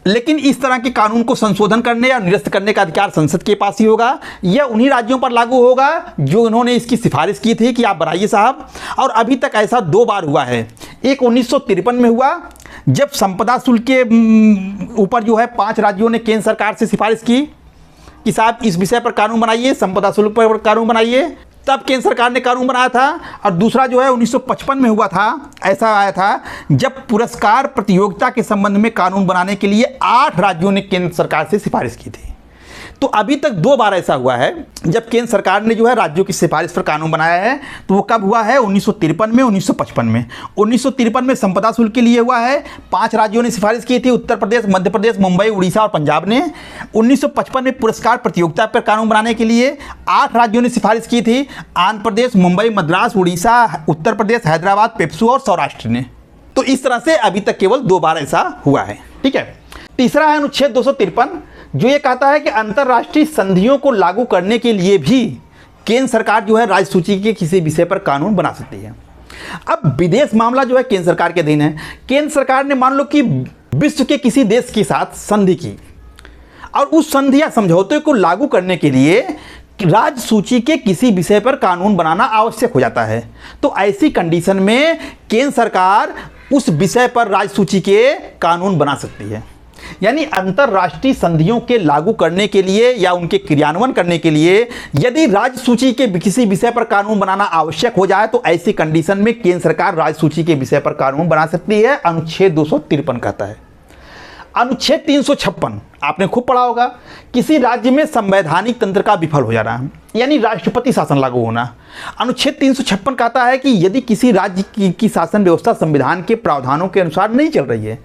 लेकिन इस तरह के कानून को संशोधन करने या निरस्त करने का अधिकार संसद के पास ही होगा। यह उन्हीं राज्यों पर लागू होगा जो उन्होंने इसकी सिफारिश की थी कि आप बनाइए साहब। और अभी तक ऐसा 2 बार हुआ है। एक 1953 में हुआ जब संपदा शुल्क के ऊपर जो है 5 राज्यों ने केंद्र सरकार से सिफारिश की कि साहब इस विषय पर कानून बनाइए, संपदा शुल्क पर कानून बनाइए, तब केंद्र सरकार ने कानून बनाया था। और दूसरा जो है 1955 में हुआ था, ऐसा आया था जब पुरस्कार प्रतियोगिता के संबंध में कानून बनाने के लिए 8 राज्यों ने केंद्र सरकार से सिफारिश की थी। तो अभी तक 2 बार ऐसा हुआ है जब केंद्र सरकार ने जो है राज्यों की सिफारिश पर कानून बनाया है। तो वो कब हुआ है, 1953 में, 1955 में। 1953 में संपदा शुल्क के लिए हुआ है, 5 राज्यों ने सिफारिश की थी, उत्तर प्रदेश, मध्य प्रदेश, मुंबई, उड़ीसा और पंजाब ने। 1955 में पुरस्कार प्रतियोगिता पर कानून बनाने के लिए 8 राज्यों ने सिफारिश की थी, आंध्र प्रदेश, मुंबई, मद्रास, उड़ीसा, उत्तर प्रदेश, हैदराबाद, पेप्सू और सौराष्ट्र ने। तो इस तरह से अभी तक केवल 2 बार ऐसा हुआ है। ठीक है, तीसरा है अनुच्छेद 253 जो ये कहता है कि अंतर्राष्ट्रीय संधियों को लागू करने के लिए भी केंद्र सरकार जो है राज्य सूची के किसी विषय पर कानून बना सकती है। अब विदेश मामला जो है केंद्र सरकार के अधीन है। केंद्र सरकार ने मान लो कि विश्व के किसी देश के साथ संधि की और उस संधि या समझौते को लागू करने के लिए राज्य सूची के किसी विषय पर कानून बनाना आवश्यक हो जाता है। तो ऐसी कंडीशन में केंद्र सरकार उस विषय पर राज्य सूची के कानून बना सकती है। यानी अंतर्राष्ट्रीय संधियों के लागू करने के लिए या उनके क्रियान्वयन करने के लिए यदि राज्य सूची के किसी विषय पर कानून बनाना आवश्यक हो जाए तो ऐसी कंडीशन में केंद्र सरकार राज्य सूची के विषय पर कानून बना सकती है। अनुच्छेद 253 कहता है। अनुच्छेद 356 आपने खूब पढ़ा होगा, किसी राज्य में संवैधानिक तंत्र का विफल हो जाना। यानी राष्ट्रपति शासन लागू होना। अनुच्छेद 356 कहता है कि यदि किसी राज्य की शासन व्यवस्था संविधान के प्रावधानों के अनुसार नहीं चल रही है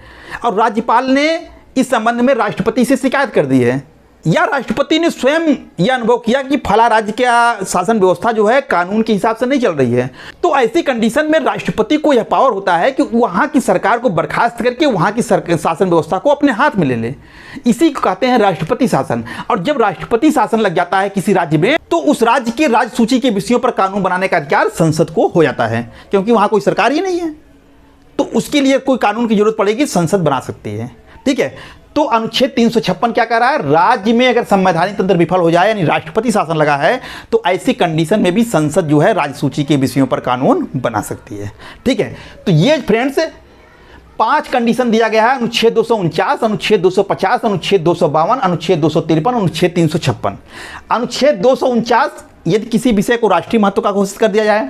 और राज्यपाल ने इस संबंध में राष्ट्रपति से शिकायत कर दी है या राष्ट्रपति ने स्वयं यह अनुभव किया कि फला राज्य का शासन व्यवस्था जो है कानून के हिसाब से नहीं चल रही है, तो ऐसी कंडीशन में राष्ट्रपति को यह पावर होता है कि वहाँ की सरकार को बर्खास्त करके वहाँ की शासन व्यवस्था को अपने हाथ में ले ले। इसी को कहते हैं राष्ट्रपति शासन। और जब राष्ट्रपति शासन लग जाता है किसी राज्य में, तो उस राज्य के राज्य सूची के विषयों पर कानून बनाने का अधिकार संसद को हो जाता है, क्योंकि वहाँ कोई सरकार ही नहीं है, तो उसके लिए कोई कानून की जरूरत पड़ेगी, संसद बना सकती है। ठीक है, तो अनुच्छेद 356 क्या कह रहा है, राज्य में अगर संवैधानिक तंत्र विफल हो जाए यानी राष्ट्रपति शासन लगा है, तो ऐसी कंडीशन में भी संसद जो है राज्य सूची के विषयों पर कानून बना सकती है। ठीक है, तो ये फ्रेंड्स 5 कंडीशन दिया गया है, अनुच्छेद 249, अनुच्छेद 250, अनुच्छेद 252, अनुच्छेद 253, अनुच्छेद 356। अनुच्छेद 249 यदि किसी विषय को राष्ट्रीय महत्व का घोषित कर दिया जाए।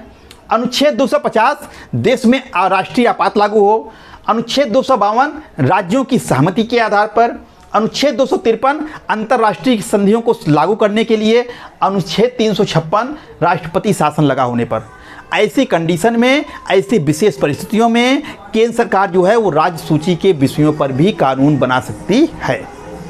अनुच्छेद 250 देश में राष्ट्रीय आपात लागू हो। अनुच्छेद 252 राज्यों की सहमति के आधार पर। अनुच्छेद 253 अंतर्राष्ट्रीय संधियों को लागू करने के लिए। अनुच्छेद 356 राष्ट्रपति शासन लगा होने पर। ऐसी कंडीशन में, ऐसी विशेष परिस्थितियों में केंद्र सरकार जो है वो राज्य सूची के विषयों पर भी कानून बना सकती है।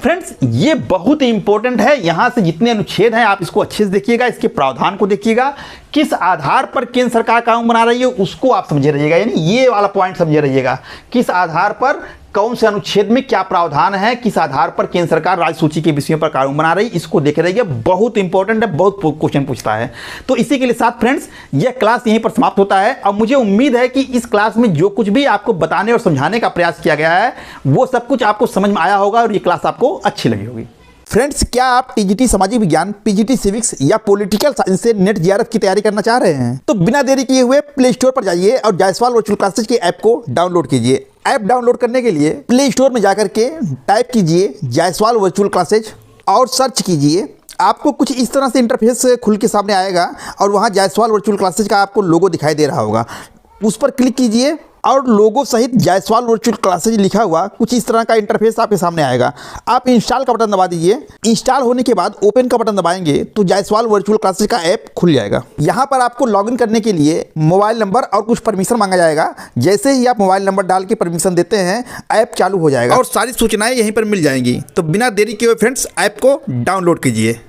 फ्रेंड्स, ये बहुत ही इंपॉर्टेंट है। यहाँ से जितने अनुच्छेद हैं आप इसको अच्छे से देखिएगा, इसके प्रावधान को देखिएगा, किस आधार पर केंद्र सरकार कानून बना रही है उसको आप समझे रहिएगा, यानी ये वाला पॉइंट समझे रहिएगा, किस आधार पर कौन से अनुच्छेद में क्या प्रावधान है, किस आधार पर केंद्र सरकार राज्य सूची के विषयों पर कानून बना रही है, इसको देख रहिए, बहुत इंपॉर्टेंट है, बहुत क्वेश्चन पूछता है। तो इसी के लिए साथ फ्रेंड्स यह क्लास यहीं पर समाप्त होता है। अब मुझे उम्मीद है कि इस क्लास में जो कुछ भी आपको बताने और समझाने का प्रयास किया गया है वो सब कुछ आपको समझ में आया होगा और ये क्लास आपको अच्छी लगी होगी। फ्रेंड्स, क्या आप टीजीटी सामाजिक विज्ञान, पीजीटी सिविक्स या पॉलिटिकल साइंस से नेट जेआरएफ की तैयारी करना चाह रहे हैं? तो बिना देरी किए हुए प्ले स्टोर पर जाइए और जायसवाल वर्चुअल क्लासेज के ऐप को डाउनलोड कीजिए। ऐप डाउनलोड करने के लिए प्ले स्टोर में जाकर के टाइप कीजिए जायसवाल वर्चुअल क्लासेज और सर्च कीजिए। आपको कुछ इस तरह से इंटरफेस खुल के सामने आएगा और वहाँ जायसवाल वर्चुअल क्लासेज का आपको लोगो दिखाई दे रहा होगा, उस पर क्लिक कीजिए और लोगो सहित जायसवाल वर्चुअल क्लासेज लिखा हुआ कुछ इस तरह का इंटरफेस आपके सामने आएगा। आप इंस्टॉल का बटन दबा दीजिए। इंस्टॉल होने के बाद ओपन का बटन दबाएंगे तो जायसवाल वर्चुअल क्लासेज का ऐप खुल जाएगा। यहाँ पर आपको लॉगिन करने के लिए मोबाइल नंबर और कुछ परमिशन मांगा जाएगा। जैसे ही आप मोबाइल नंबर डाल के परमिशन देते हैं, ऐप चालू हो जाएगा और सारी सूचनाएं यहीं पर मिल जाएंगी। तो बिना देरी किए हुए फ्रेंड्स ऐप को डाउनलोड कीजिए।